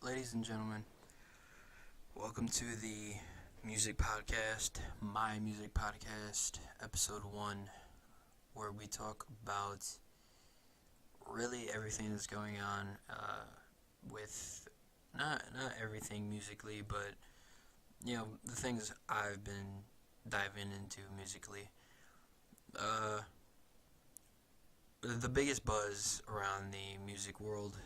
Ladies and gentlemen, welcome to the music podcast, My Music Podcast, episode 1, where we talk about really everything that's going on with not everything musically, but the things I've been diving into musically. Uh, the biggest buzz around the music world,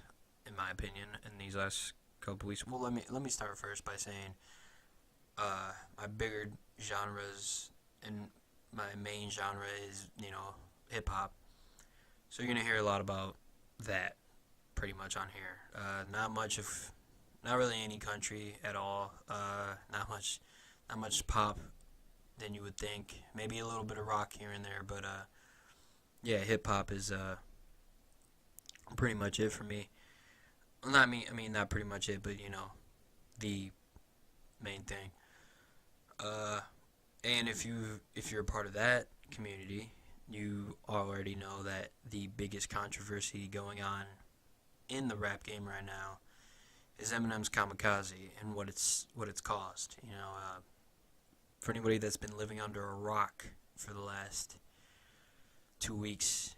in my opinion, in these last couple weeks. Well, let me start first by saying my bigger genres and my main genre is hip hop. So you're gonna hear a lot about that pretty much on here. Not really any country at all. Not much pop than you would think. Maybe a little bit of rock here and there, but yeah, hip hop is pretty much it for me. Well, not me. I mean, not pretty much it, but the main thing. Uh, and if you're a part of that community, you already know that the biggest controversy going on in the rap game right now is Eminem's kamikaze and what it's caused. For anybody that's been living under a rock for the last 2 weeks,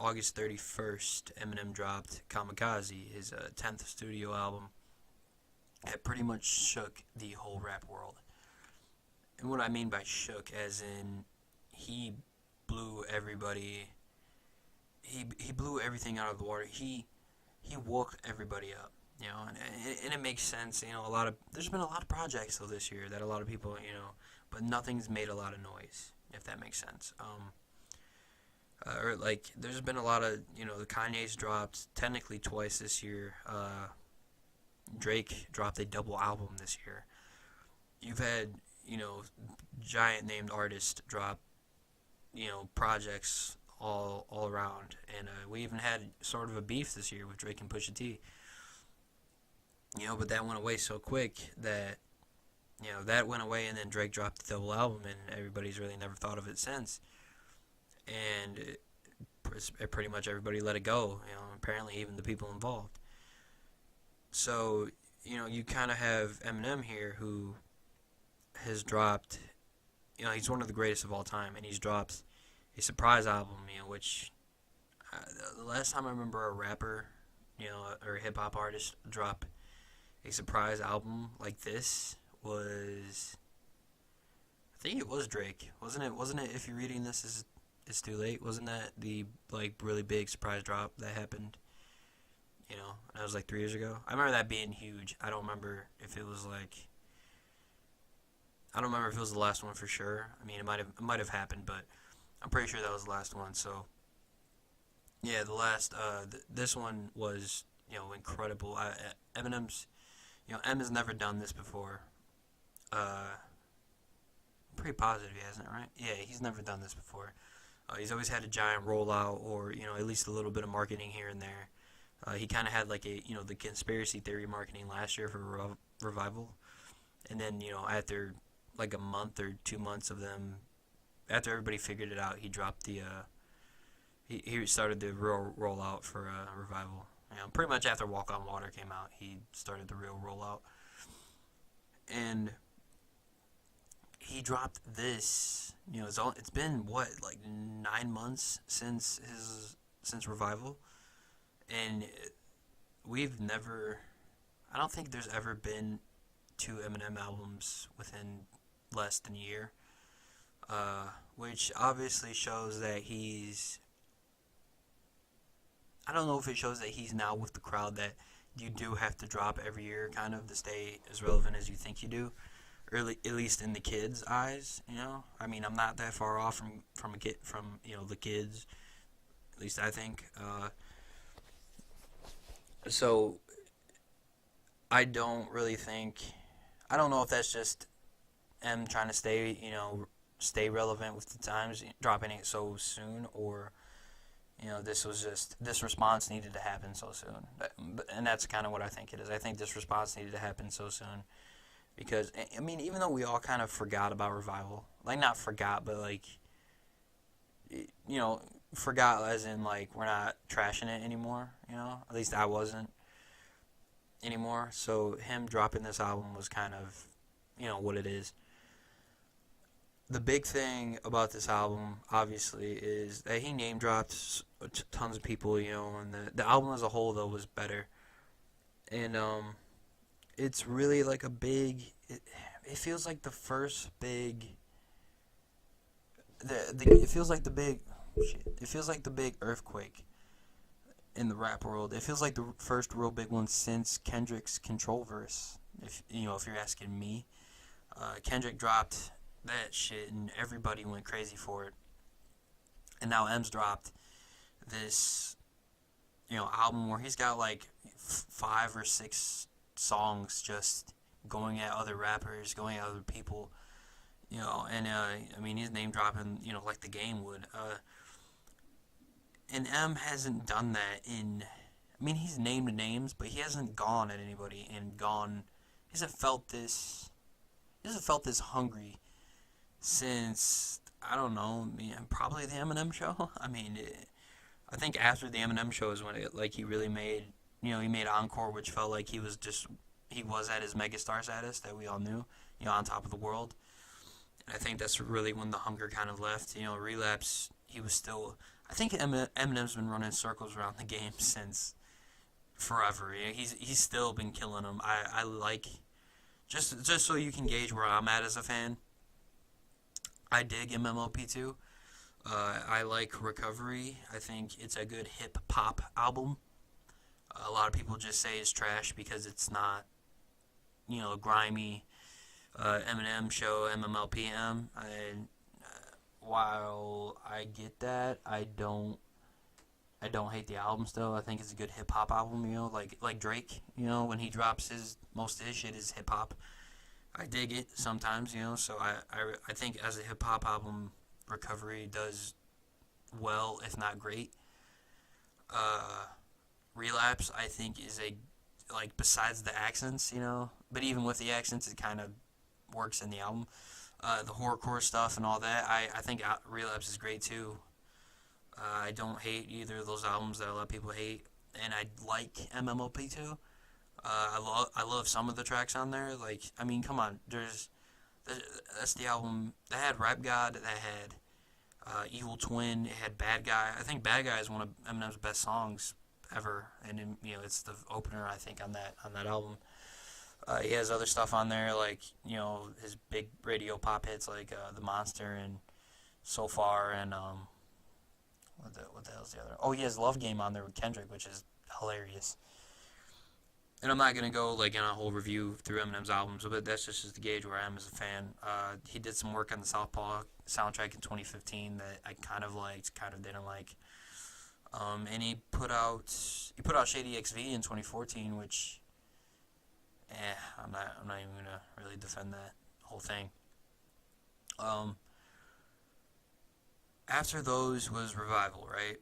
August 31st, Eminem dropped Kamikaze, his 10th studio album. It pretty much shook the whole rap world. And what I mean by shook, as in he blew everybody. He blew everything out of the water. He woke everybody up. And it makes sense. There's been a lot of projects though this year that a lot of people but nothing's made a lot of noise, if that makes sense. Or like there's been a lot of the Kanye's dropped technically twice this year. Drake dropped a double album this year. You've had giant named artists drop projects all around, and we even had sort of a beef this year with Drake and Pusha T. But that went away so quick that that went away, and then Drake dropped the double album, and everybody's really never thought of it since. And pretty much everybody let it go. Apparently even the people involved. So you kind of have Eminem here, who has dropped. He's one of the greatest of all time, and he's dropped a surprise album. Which the last time I remember a rapper, or a hip hop artist drop a surprise album like this was, I think it was Drake, wasn't it? Wasn't it? If you're reading this, it's too late. Wasn't that the really big surprise drop that happened? That was like 3 years ago. I remember that being huge. I don't remember if it was the last one for sure. I mean, it might have happened, but I'm pretty sure that was the last one. So yeah, the last this one was incredible. Eminem's M has never done this before. I'm pretty positive he hasn't, right? Yeah, he's never done this before. He's always had a giant rollout, or at least a little bit of marketing here and there. He kind of had the conspiracy theory marketing last year for Revival, and then after like a month or 2 months of them, after everybody figured it out, he dropped he started the real rollout for Revival. Pretty much after Walk on Water came out, he started the real rollout, and he dropped this. It's been what, like 9 months since Revival, and I don't think there's ever been 2 Eminem albums within less than a year, which obviously shows that I don't know if it shows that he's now with the crowd that you do have to drop every year, kind of, to stay as relevant as you think you do. Or at least in the kids' eyes, I mean, I'm not that far off from the kids, at least I think. So I don't really think, I don't know if that's just M trying to stay relevant with the times, dropping it so soon, or this response needed to happen so soon. And that's kind of what I think it is. I think this response needed to happen so soon. Because, I mean, even though we all kind of forgot about Revival, like, not forgot, but, like, forgot as in, like, we're not trashing it anymore, At least I wasn't. anymore. So him dropping this album was kind of, what it is. The big thing about this album, obviously, is that he name dropped tons of people, and the album as a whole though was better. And it's really like a big. It feels like the first big. It feels like the big. Shit, it feels like the big earthquake in the rap world. It feels like the first real big one since Kendrick's Control verse. If you're asking me, Kendrick dropped that shit and everybody went crazy for it. And now M's dropped this, album where he's got like 5 or 6 songs just going at other rappers, going at other people, and I mean he's name dropping, like the game would. And M hasn't done that in. I mean, he's named names, but he hasn't gone at anybody and gone. He hasn't felt this. He hasn't felt this hungry since, I don't know. Probably the Eminem show. I think after the Eminem show is when he really made. He made Encore, which felt like he was at his megastar status that we all knew. On top of the world. And I think that's really when the hunger kind of left. Relapse. He was still. I think Eminem's been running circles around the game since forever. He's still been killing them. I like just so you can gauge where I'm at as a fan. I dig MMLP2. I like Recovery. I think it's a good hip hop album. A lot of people just say it's trash because it's not, grimy Eminem show MMLPM. While I get that, I don't hate the album still. I think it's a good hip hop album, like Drake, when he drops most of his shit is hip hop. I dig it sometimes, so I think as a hip hop album, Recovery does well, if not great. Relapse, I think, is besides the accents, but even with the accents, it kind of works in the album. The horrorcore stuff and all that, I think Relapse is great too. I don't hate either of those albums that a lot of people hate, and I like MMOP too. I love some of the tracks on there. Come on, that's the album that had Rap God, that had Evil Twin, it had Bad Guy. I think Bad Guy is one of Eminem's best songs ever, and it's the opener I think on that album. He has other stuff on there his big radio pop hits like The Monster and So Far and what the hell's the other? Oh, he has Love Game on there with Kendrick, which is hilarious. And I'm not gonna go in a whole review through Eminem's albums, but that's just to gauge where I am as a fan. He did some work on the Southpaw soundtrack in 2015 that I kind of liked, kind of didn't like. And he put out Shady XV in 2014, which, I'm not even gonna really defend that whole thing. After those was Revival, right?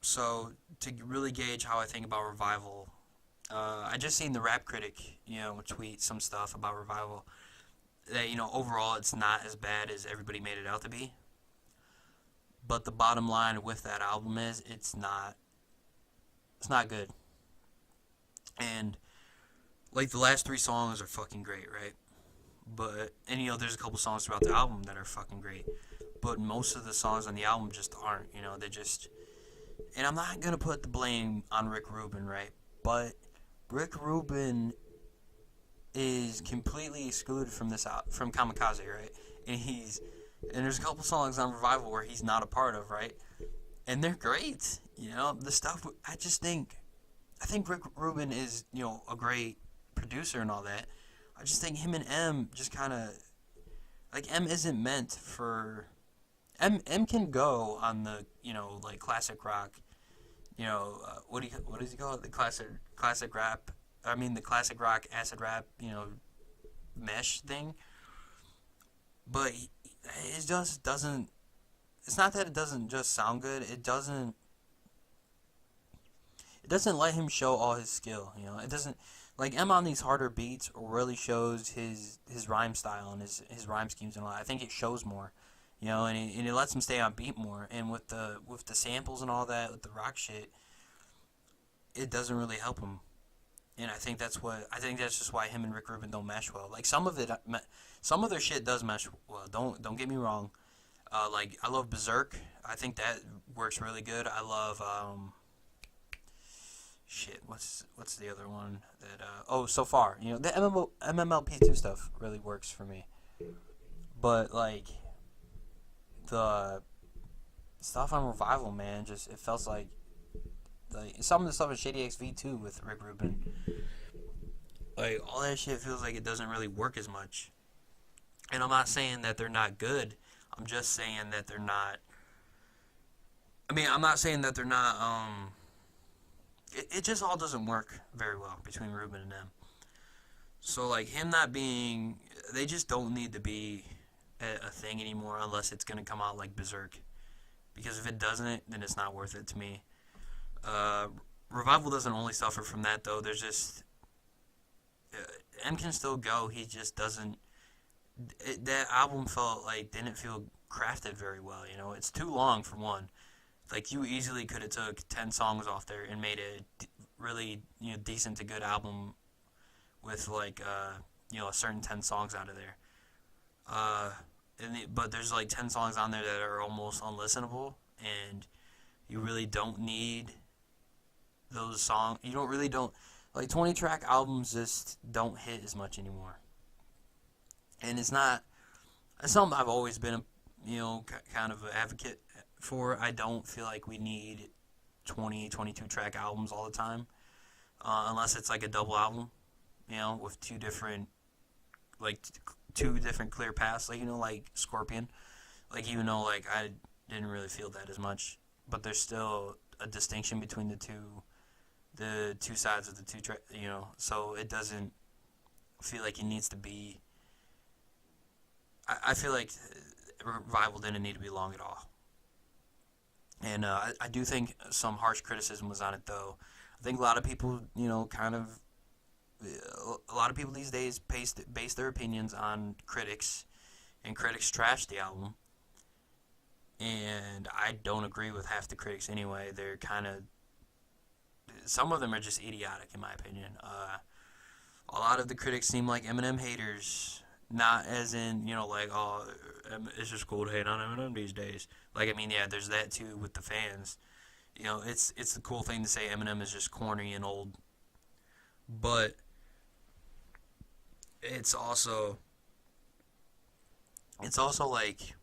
So to really gauge how I think about Revival, I just seen the Rap Critic, tweet some stuff about Revival. That overall it's not as bad as everybody made it out to be. But the bottom line with that album is it's not good. And the last 3 songs are fucking great, right? But there's a couple songs throughout the album that are fucking great. But most of the songs on the album just aren't, they just. And I'm not gonna put the blame on Rick Rubin, right? But Rick Rubin is completely excluded from from Kamikaze, right? And there's a couple songs on Revival where he's not a part of, right? And they're great, the stuff. I think Rick Rubin is, a great producer and all that. I just think him and M just kind of, M isn't meant for. M can go on the, classic rock, what does he call it? The classic rap. The classic rock acid rap, mesh thing. But it just doesn't. It's not that it doesn't just sound good. It doesn't let him show all his skill. It doesn't. M on these harder beats really shows his rhyme style and his rhyme schemes and all that. I think it shows more. And it lets him stay on beat more. And with the samples and all that, with the rock shit, it doesn't really help him. and I think that's just why him and Rick Rubin don't mesh well. Like some of their shit does mesh well. Don't get me wrong. Like I love Berserk. I think that works really good. I love shit. What's the other one that So Far. You know the MMLP2 stuff really works for me. But like the stuff on Revival, man, just it felt like some of the stuff in Shady XV2 with Rick Rubin, like all that shit feels like it doesn't really work as much. And I'm not saying that they're not good. I'm just saying that they're not. I mean, I'm not saying that they're not. It just all doesn't work very well between Rubin and them. So like him not being, they just don't need to be a thing anymore unless it's gonna come out like Berserk. Because if it doesn't, then it's not worth it to me. Uh, Revival doesn't only suffer from that though. There's just M can still go. He just doesn't. That album felt like didn't feel crafted very well. You know, it's too long for one. Like you easily could have took 10 songs off there and made a really decent to good album with like a certain 10 songs out of there. Uh, but there's like 10 songs on there that are almost unlistenable, and you really don't need those songs. You don't really don't like 20 track albums just don't hit as much anymore. And it's something I've always been kind of an advocate for. I don't feel like we need 22 track albums all the time, unless it's like a double album, with like two different clear paths, like like Scorpion. Like even though like I didn't really feel that as much, but there's still a distinction between the two sides of the two track, so it doesn't feel like it needs to be. I feel like Revival didn't need to be long at all. And I do think some harsh criticism was on it, though. I think a lot of people, a lot of people these days base their opinions on critics, and critics trash the album. And I don't agree with half the critics anyway. They're some of them are just idiotic, in my opinion. A lot of the critics seem like Eminem haters. Not as in, like, oh, it's just cool to hate on Eminem these days. Like, I mean, yeah, there's that too with the fans. It's the cool thing to say Eminem is just corny and old. But it's also like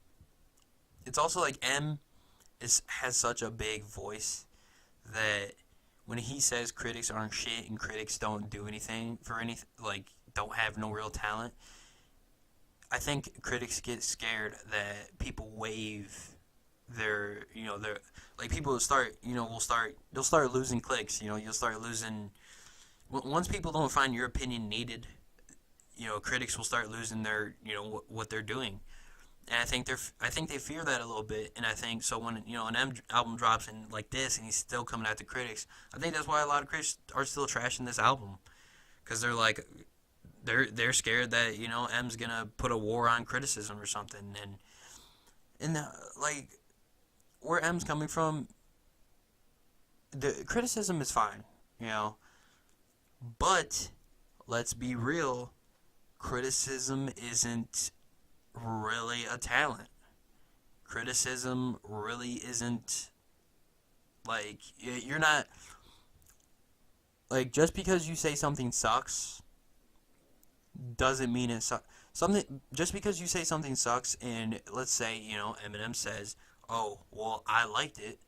M has such a big voice that when he says critics aren't shit and critics don't do anything for anything, like don't have no real talent, I think critics get scared that people waive their like people they'll start losing clicks. You'll start losing once people don't find your opinion needed. Critics will start losing their what they're doing, and I think they fear that a little bit. And I think so when an M album drops and like this, and he's still coming at the critics. I think that's why a lot of critics are still trashing this album, because they're like. They're scared that M's gonna put a war on criticism or something, and like where M's coming from, the criticism is fine, but let's be real, criticism isn't really a talent. Criticism really isn't like you're not like just because you say something sucks doesn't mean it sucks. Something just because you say something sucks, and let's say Eminem says, "Oh, well, I liked it,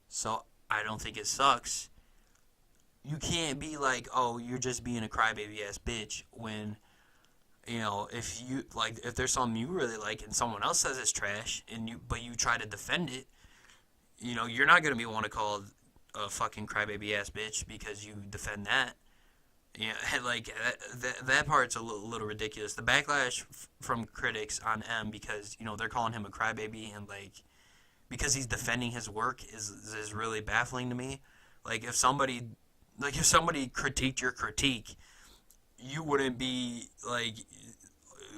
so I don't think it sucks." You can't be like, "Oh, you're just being a crybaby ass bitch." When if there's something you really like and someone else says it's trash, but you try to defend it, you're not gonna be one to call a fucking crybaby ass bitch because you defend that. Yeah, like that part's a little ridiculous. The backlash from critics on M because they're calling him a crybaby and like because he's defending his work is really baffling to me. Like if somebody critiqued your critique, you wouldn't be like,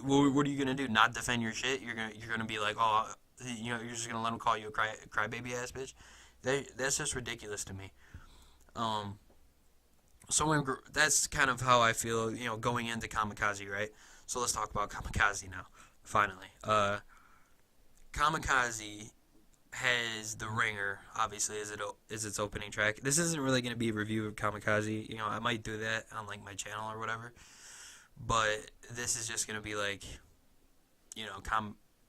what are you gonna do? Not defend your shit? You're gonna be like, oh, you're just gonna let him call you a crybaby ass bitch? That's just ridiculous to me. that's kind of how I feel, going into Kamikaze, right? So let's talk about Kamikaze now. Finally, Kamikaze has the ringer, obviously, as its opening track. This isn't really going to be a review of Kamikaze. I might do that on like my channel or whatever. But this is just going to be like, you know,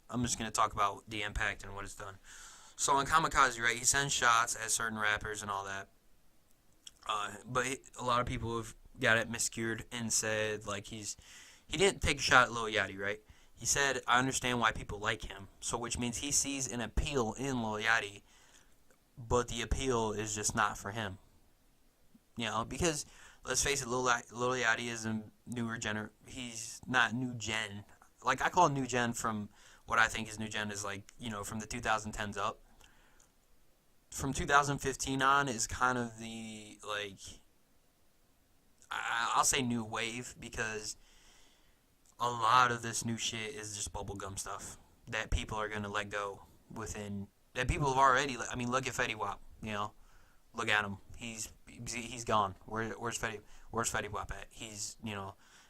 I'm just going to talk about the impact and what it's done. So on Kamikaze, right, he sends shots at certain rappers and all that. A lot of people have got it miscued and said like he didn't take a shot at Lil Yachty, right? He said, I understand why people like him. So which means he sees an appeal in Lil Yachty, but the appeal is just not for him. Because let's face it, Lil Yachty is a newer gener. He's not new gen. Like I call new gen from what I think is new gen is like from the 2010s up. From 2015 on is kind of the like I'll say new wave because a lot of this new shit is just bubblegum stuff that people are gonna let go within that people have already. I mean, look at Fetty Wap. Look at him. He's gone. Where's Fetty Wap at?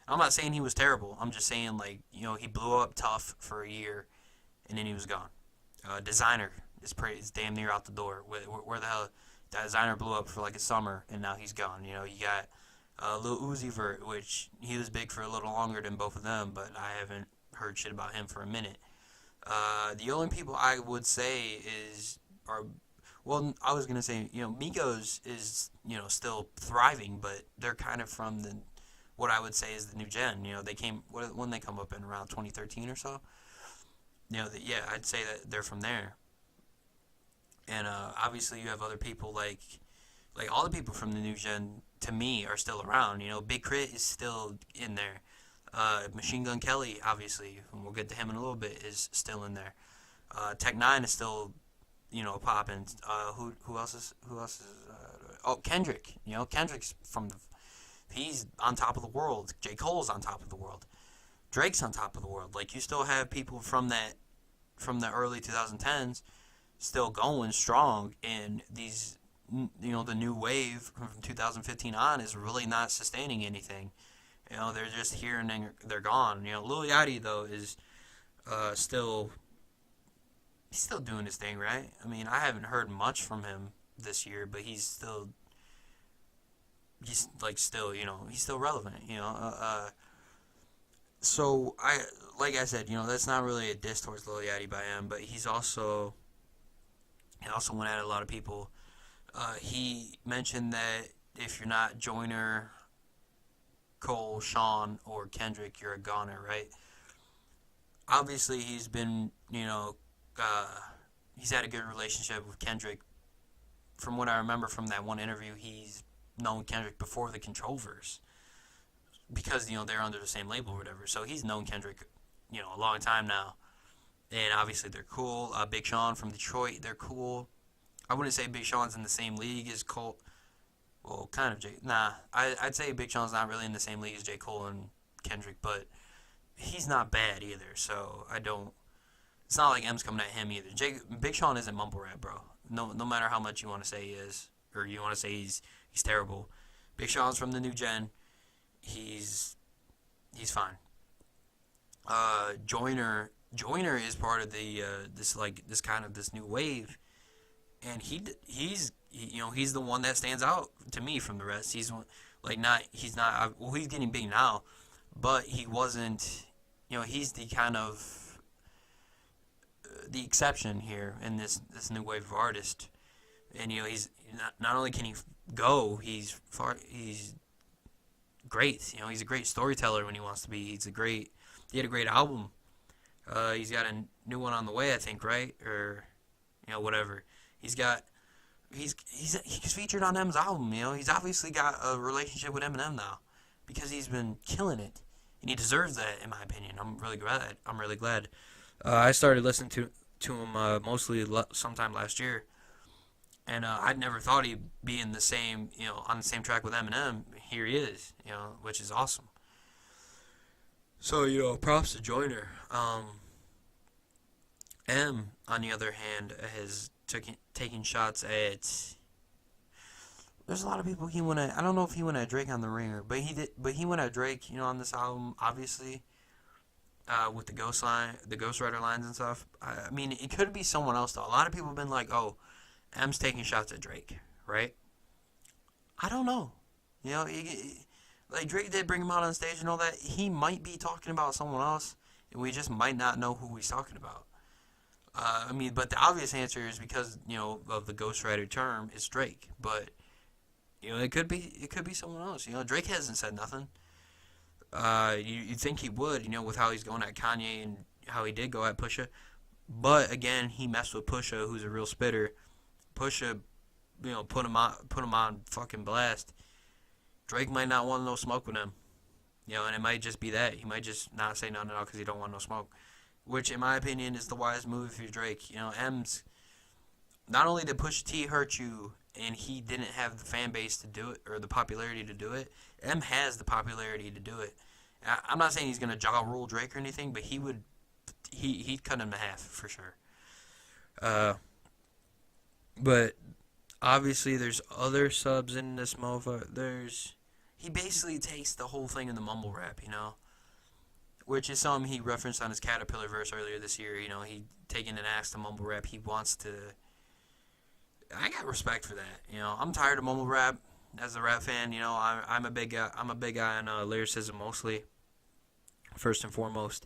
I'm not saying he was terrible. I'm just saying like he blew up tough for a year and then he was gone. Designer is damn near out the door. Where the hell that Designer blew up for like a summer and now he's gone. You got Lil Uzi Vert, which he was big for a little longer than both of them, but I haven't heard shit about him for a minute. The only people I would say I was gonna say Migos is still thriving, but they're kind of from what I would say is the new gen. When they come up in around 2013 or so. I'd say that they're from there. And obviously you have other people like all the people from the new gen to me are still around. Big Crit is still in there. Machine Gun Kelly, obviously, and we'll get to him in a little bit, is still in there. Tech Nine is still, popping. Who else is? Kendrick. Kendrick's he's on top of the world. J. Cole's on top of the world. Drake's on top of the world. Like you still have people from the early 2010s still going strong, and these the new wave from 2015 on is really not sustaining anything. They're just here and then they're gone. Lil Yachty though is still doing his thing, right? I mean, I haven't heard much from him this year, but he's still relevant. So like I said, that's not really a diss towards Lil Yachty by him, but he also went at a lot of people. He mentioned that if you're not Joyner, Cole, Sean, or Kendrick, you're a goner, right? Obviously, he's been, he's had a good relationship with Kendrick. From what I remember from that one interview, he's known Kendrick before the Controllers because, they're under the same label or whatever. So he's known Kendrick, a long time now. And obviously, they're cool. Big Sean from Detroit, they're cool. I wouldn't say Big Sean's in the same league as Cole. Well, kind of. I'd say Big Sean's not really in the same league as J. Cole and Kendrick, but he's not bad either. So it's not like M's coming at him either. Big Sean isn't mumble rap, bro. No matter how much you want to say he is, or you want to say he's terrible. Big Sean's from the new gen. He's fine. Joyner is part of the this new wave. And he's the one that stands out to me from the rest. He's getting big now, but he wasn't. He's the kind of the exception here in this new wave of artist. And he's not only can he go, he's great. He's a great storyteller when he wants to be. He had a great album. He's got a new one on the way, I think, right? Or whatever. He's featured on M's album. He's obviously got a relationship with Eminem now because he's been killing it, and he deserves that, in my opinion. I'm really glad. I started listening to him mostly sometime last year, and I'd never thought he'd be in the same on the same track with Eminem. Here he is, which is awesome. So props to Joyner. M, on the other hand, has taking shots at there's a lot of people he went at. I don't know if he went at Drake on the Ringer, but he did. But he went at Drake, on this album, obviously, with the ghostwriter lines and stuff. I mean, it could be someone else though. A lot of people have been like, "Oh, M's taking shots at Drake," right? I don't know. Like Drake did bring him out on stage and all that. He might be talking about someone else, and we just might not know who he's talking about. I mean, but the obvious answer is because of the ghostwriter term is Drake, but it could be someone else. Drake hasn't said nothing. You'd think he would, with how he's going at Kanye and how he did go at Pusha, but again, he messed with Pusha, who's a real spitter. Pusha, put him on fucking blast. Drake might not want no smoke with him, and it might just be that he might just not say nothing at all because he don't want no smoke, which in my opinion is the wise move if you're Drake. M's not only did Pusha T hurt you and he didn't have the fan base to do it or the popularity to do it. M has the popularity to do it. I'm not saying he's gonna jaw rule Drake or anything, but he'd cut him in half for sure. Uh, but obviously there's other subs in this motherfucker. He basically takes the whole thing in the mumble rap, which is something he referenced on his Caterpillar verse earlier this year. He taking an axe to mumble rap. He wants to. I got respect for that. I'm tired of mumble rap as a rap fan. I'm a big guy. I'm a big guy on lyricism mostly. First and foremost,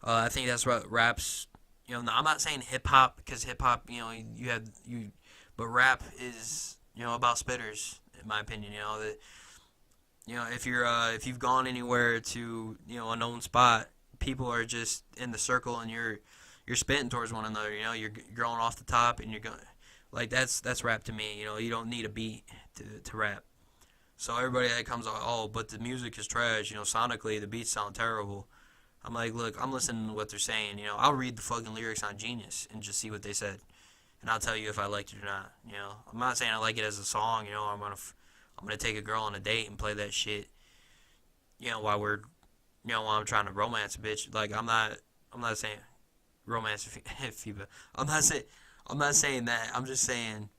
I think that's what raps. I'm not saying hip hop because hip hop, but rap is about spitters in my opinion. If you've gone anywhere to a known spot, people are just in the circle and you're spitting towards one another. You're going off the top and you're going like that's rap to me. You don't need a beat to rap. So everybody that comes out, oh, but the music is trash. Sonically the beats sound terrible. I'm like, look, I'm listening to what they're saying. I'll read the fucking lyrics on Genius and just see what they said, and I'll tell you if I liked it or not. I'm not saying I like it as a song. I'm gonna take a girl on a date and play that shit. While I'm trying to romance a bitch. Like I'm not saying romance FIBA. I'm not saying that. I'm just saying.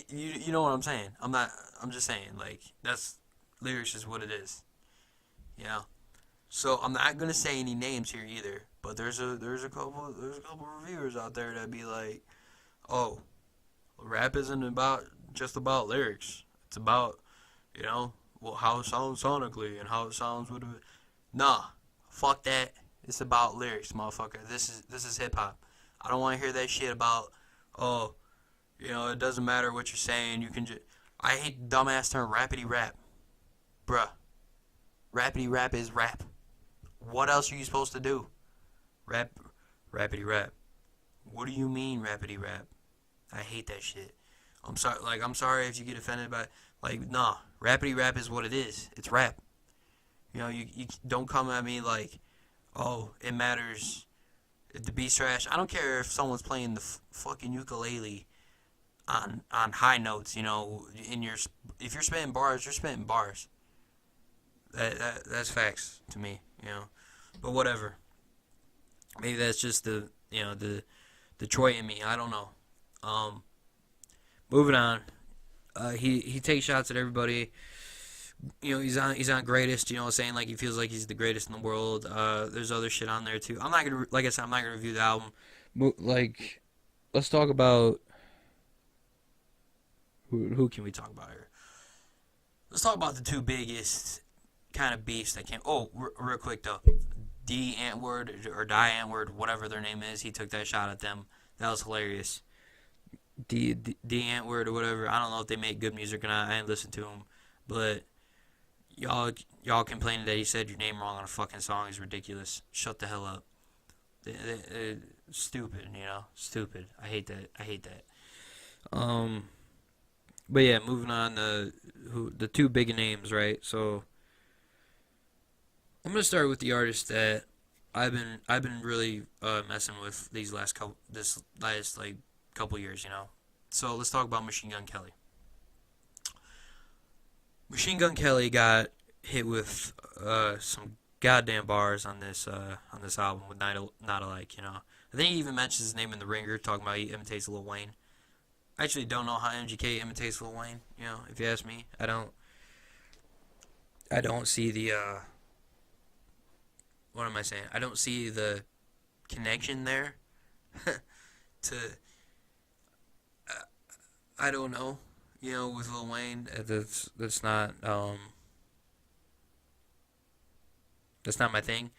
You know what I'm saying. I'm just saying like that's lyrics is what it is. So I'm not gonna say any names here either. But there's a couple reviewers out there that be like, oh, rap isn't just about lyrics. It's about how it sounds sonically and how it sounds with it. Nah, fuck that. It's about lyrics, motherfucker. This is hip hop. I don't want to hear that shit about oh, it doesn't matter what you're saying. You can just. I hate the dumbass term rapidy rap, bruh. Rapidy rap is rap. What else are you supposed to do? Rap, rapidy rap. What do you mean rapidy rap? I hate that shit. I'm sorry. Like I'm sorry if you get offended by. Like nah, rapidy rap is what it is. It's rap. You don't come at me like, oh, it matters. If the beat's trash. I don't care if someone's playing the fucking ukulele on high notes. If you're spitting bars, you're spitting bars. That's facts to me. But whatever. Maybe that's just the Detroit in me. I don't know. Moving on. He takes shots at everybody. He's on greatest. Saying like he feels like he's the greatest in the world. There's other shit on there too. I'm not gonna like I said. I'm not gonna review the album. Like, let's talk about who can we talk about here? Let's talk about the two biggest kind of beefs that came. Oh, real quick though. D Antwoord or Die Antwoord, whatever their name is, he took that shot at them. That was hilarious. D Antwoord or whatever. I don't know if they make good music or not. I ain't listened to them, but y'all complaining that he said your name wrong on a fucking song is ridiculous. Shut the hell up. Stupid, stupid. I hate that. But yeah, moving on to the two big names, right? So I'm gonna start with the artist that I've been really messing with this last couple years, So let's talk about Machine Gun Kelly. Machine Gun Kelly got hit with some goddamn bars on this album with Not Alike. I think he even mentions his name in The Ringer, talking about he imitates Lil Wayne. I actually don't know how MGK imitates Lil Wayne. You know, if you ask me, I don't. I don't see the. What am I saying? I don't see the connection there. To. I don't know. You know, with Lil Wayne, that's not. That's not my thing.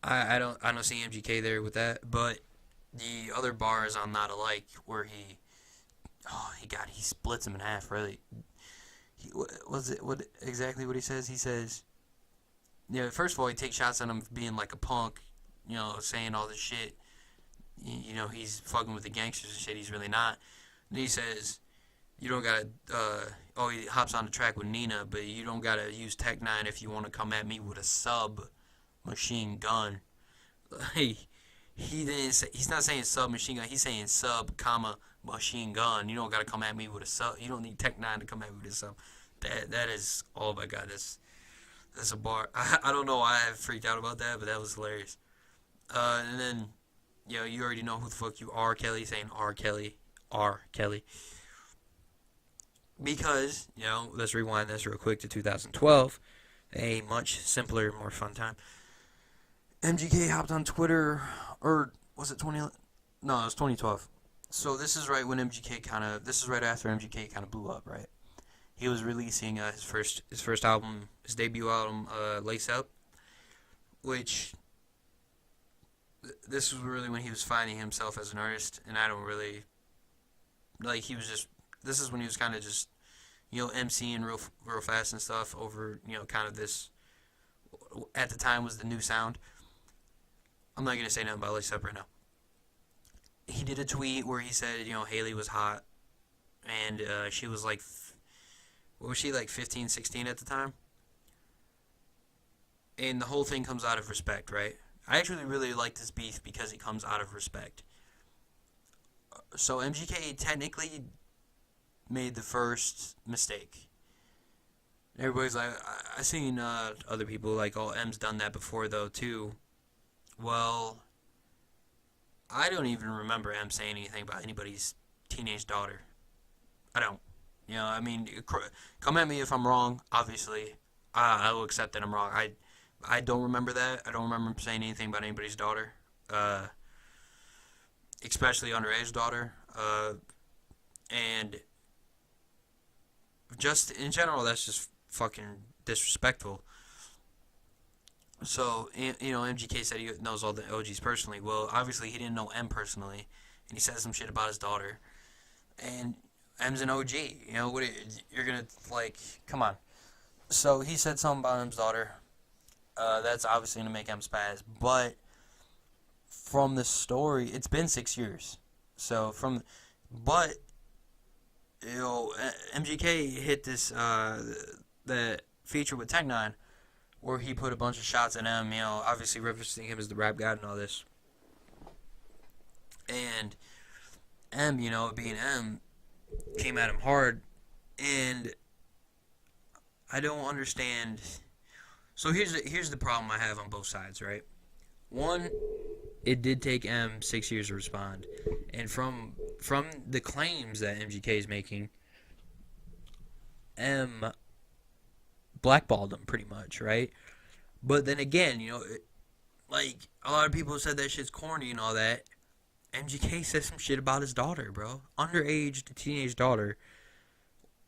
I don't see MGK there with that. But the other bars on Not Alike, where he splits him in half. Really, what exactly what he says? He says, first of all, he takes shots at him for being like a punk, saying all this shit. He's fucking with the gangsters and shit. He's really not. And he says, you don't gotta. He hops on the track with Nina, but you don't gotta use Tech 9 if you want to come at me with a sub-machine gun. Hey, he didn't say, he's not saying sub-machine gun. He's saying sub, comma, machine gun. You don't gotta come at me with a sub. You don't need Tech 9 to come at me with a sub. That is, oh my god, that's a bar. I don't know why I freaked out about that, but that was hilarious. And then, you already know who the fuck you are, Kelly, saying R. Kelly. Because, let's rewind this real quick to 2012, a much simpler, more fun time. MGK hopped on Twitter, or was it 2011? No, it was 2012. So this is right when this is right after MGK kind of blew up, right? He was releasing his first album, his debut album, Lace Up, which this was really when he was finding himself as an artist, and I don't really, this is when he was kind of just, MCing real fast and stuff over, kind of this, at the time was the new sound. I'm not going to say nothing about Lace Up right now. He did a tweet where he said, Haley was hot, and she was like, what was she, like 15, 16 at the time? And the whole thing comes out of respect, right? I actually really like this beef because it comes out of respect. So MGK technically made the first mistake. Everybody's like, I seen other people like, oh, M's done that before though too. Well, I don't even remember M saying anything about anybody's teenage daughter. I don't. Come at me if I'm wrong. Obviously, I will accept that I'm wrong. I don't remember that. I don't remember him saying anything about anybody's daughter, especially underage daughter. And just in general, that's just fucking disrespectful. So, MGK said he knows all the OGs personally. Well, obviously he didn't know M personally, and he said some shit about his daughter. And M's an OG. You're gonna, come on. So he said something about M's daughter. That's obviously gonna make M spaz. But from the story, it's been 6 years. So MGK hit this that feature with Tech 9 where he put a bunch of shots at M, obviously referencing him as the rap god and all this. And M, being M, came at him hard, and I don't understand. So here's the problem I have on both sides, right? One, it did take M 6 years to respond, and from the claims that MGK is making, M blackballed him pretty much, right? But then again, a lot of people said that shit's corny and all that. MGK said some shit about his daughter, bro. Underage teenage daughter.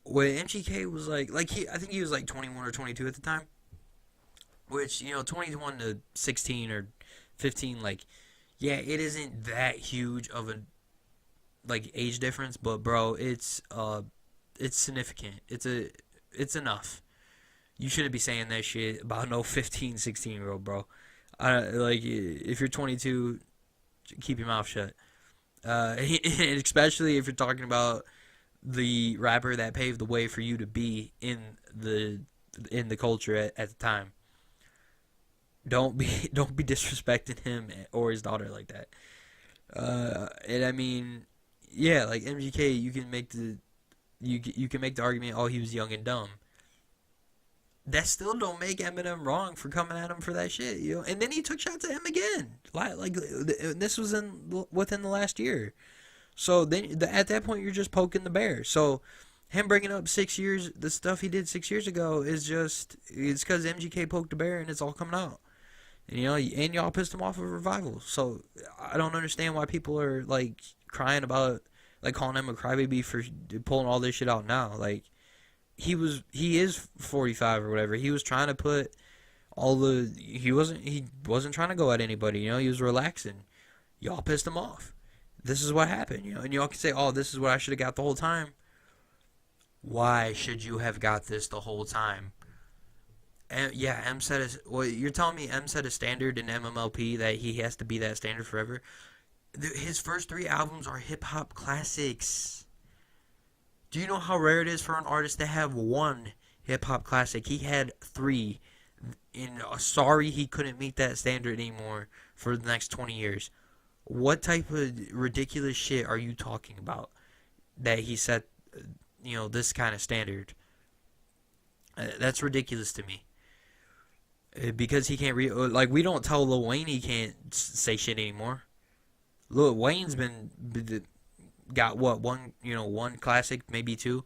When MGK was I think he was like 21 or 22 at the time. Which, 21 to 16 or 15, it isn't that huge of a, age difference. But, bro, it's significant. It's enough. You shouldn't be saying that shit about no 15, 16-year-old, bro. If you're 22, keep your mouth shut. Especially if you're talking about the rapper that paved the way for you to be in the culture at the time. Don't be disrespecting him or his daughter like that. And I mean, yeah, MGK, you can make the argument, oh, he was young and dumb. That still don't make Eminem wrong for coming at him for that shit, And then he took shots at him again. This was within the last year. So then at that point, you're just poking the bear. So him bringing up 6 years, the stuff he did 6 years ago is just, it's because MGK poked the bear and it's all coming out. And, and y'all pissed him off with Revival. So I don't understand why people are like crying about, like, calling him a crybaby for pulling all this shit out now. Like, he is 45 or whatever. He was trying to put he wasn't trying to go at anybody. He was relaxing. Y'all pissed him off. This is what happened. And y'all can say, oh, this is what I should have got the whole time. Why should you have got this the whole time? Yeah, M set is. Well, you're telling me M set a standard in MMLP that he has to be that standard forever? His first 3 albums are hip hop classics. Do you know how rare it is for an artist to have one hip hop classic? He had 3. Sorry, he couldn't meet that standard anymore for the next 20 years. What type of ridiculous shit are you talking about that he set, this kind of standard? That's ridiculous to me. Because he can't like, we don't tell Lil Wayne he can't say shit anymore. Lil Wayne's got what, one classic, maybe 2.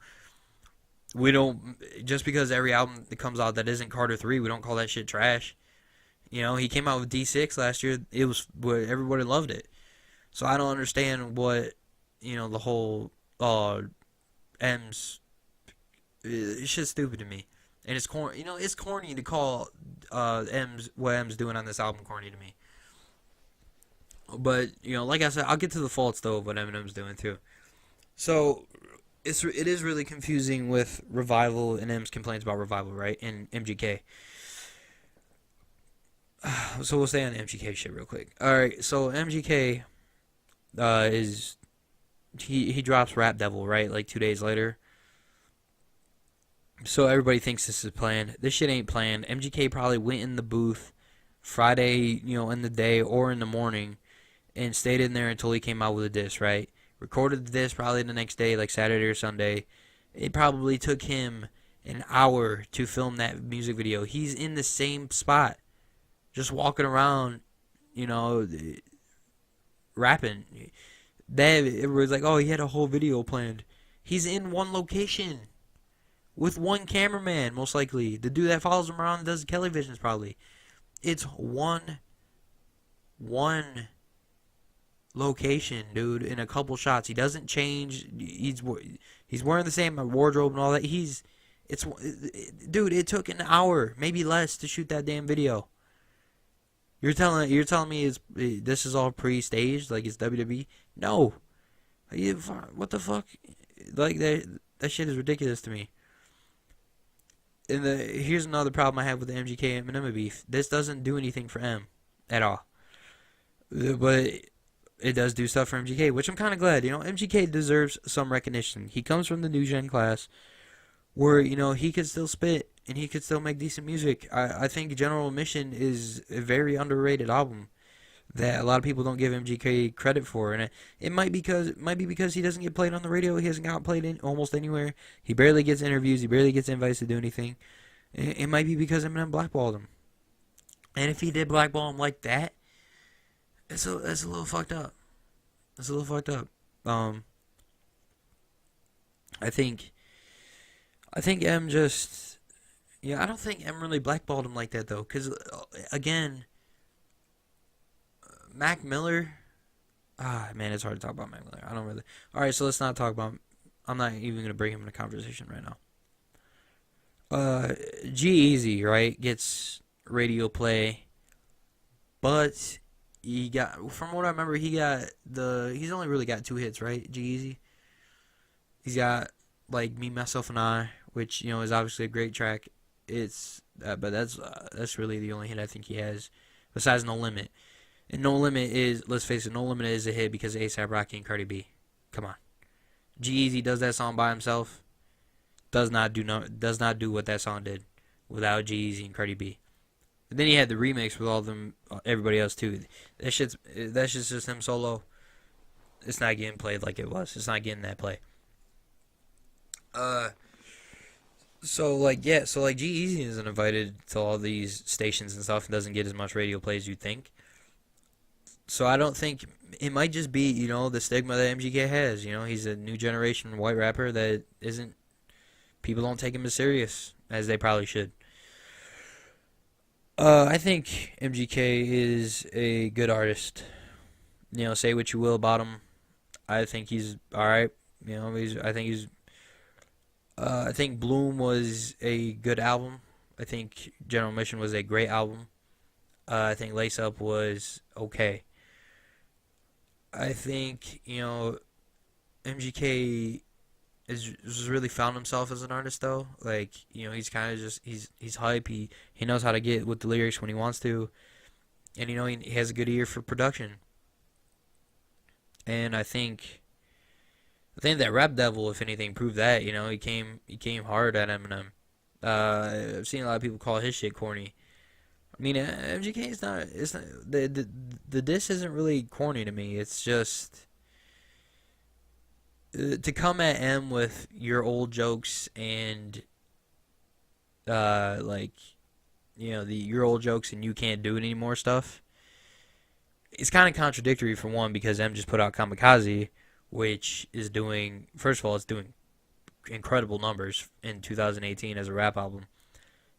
We don't, just because every album that comes out that isn't Carter 3, we don't call that shit trash. He came out with D6 last year. It was, everybody loved it. So I don't understand what, the whole M's, it's just stupid to me. And it's corny. It's corny to call what M's doing on this album corny to me. But, like I said, I'll get to the faults though of what Eminem's doing too. So it is really confusing with Revival and M's complaints about Revival, right? And MGK. So we'll stay on the MGK shit real quick. Alright, so MGK he drops Rap Devil, right? Like 2 days later. So everybody thinks this is planned. This shit ain't planned. MGK probably went in the booth Friday, in the day or in the morning, and stayed in there until he came out with a diss, right? Recorded the diss probably the next day, like Saturday or Sunday. It probably took him an hour to film that music video. He's in the same spot, just walking around, rapping. Then it was like, oh, he had a whole video planned. He's in one location with one cameraman, most likely. The dude that follows him around and does Kelly Visions, probably. It's one location, dude, in a couple shots. He doesn't change. He's wearing the same wardrobe and all that. Dude, it took an hour, maybe less, to shoot that damn video. You're telling me this is all pre-staged, like it's WWE? No. What the fuck? Like, that shit is ridiculous to me. And here's another problem I have with the MGK and Eminem beef. This doesn't do anything for M at all. But it does do stuff for MGK, which I'm kind of glad. MGK deserves some recognition. He comes from the new gen class where, he could still spit and he could still make decent music. I think General Admission is a very underrated album that a lot of people don't give MGK credit for, and it might be because he doesn't get played on the radio. He hasn't got played in almost anywhere. He barely gets interviews. He barely gets invites to do anything. It might be because Eminem blackballed him. And if he did blackball him like that, it's a little fucked up. It's a little fucked up. I think M just, I don't think M really blackballed him like that though, because again, Mac Miller, man, it's hard to talk about Mac Miller. I don't really. All right, so let's not talk about. I'm not even gonna bring him into conversation right now. G-Eazy, right, gets radio play, but he got, from what I remember, he's only really got 2 hits, right? G-Eazy. He's got like Me, Myself, and I, which is obviously a great track. It's but that's really the only hit I think he has, besides No Limit. And No Limit is, let's face it, No Limit is a hit because of A$AP Rocky and Cardi B. Come on. G-Eazy does that song by himself. Does not do what that song did without G-Eazy and Cardi B. And then he had the remix with all them, everybody else too. That shit's just him solo. It's not getting played like it was. It's not getting that play. So G-Eazy isn't invited to all these stations and stuff and doesn't get as much radio play as you'd think. So I don't think it might just be, the stigma that MGK has. He's a new generation white rapper that isn't, people don't take him as serious as they probably should. I think MGK is a good artist. Say what you will about him. I think he's all right. I think Bloom was a good album. I think General Mission was a great album. I think Lace Up was okay. I think MGK has really found himself as an artist though. Like he's kind of just he's hype. He knows how to get with the lyrics when he wants to, and he has a good ear for production. And I think that Rap Devil, if anything, proved that. He came hard at Eminem. I've seen a lot of people call his shit corny. I mean, MGK is not. It's not the diss isn't really corny to me. It's just to come at M with your old jokes and like your old jokes and you can't do it anymore stuff. It's kind of contradictory for one because M just put out Kamikaze, which is doing, first of all, it's doing incredible numbers in 2018 as a rap album,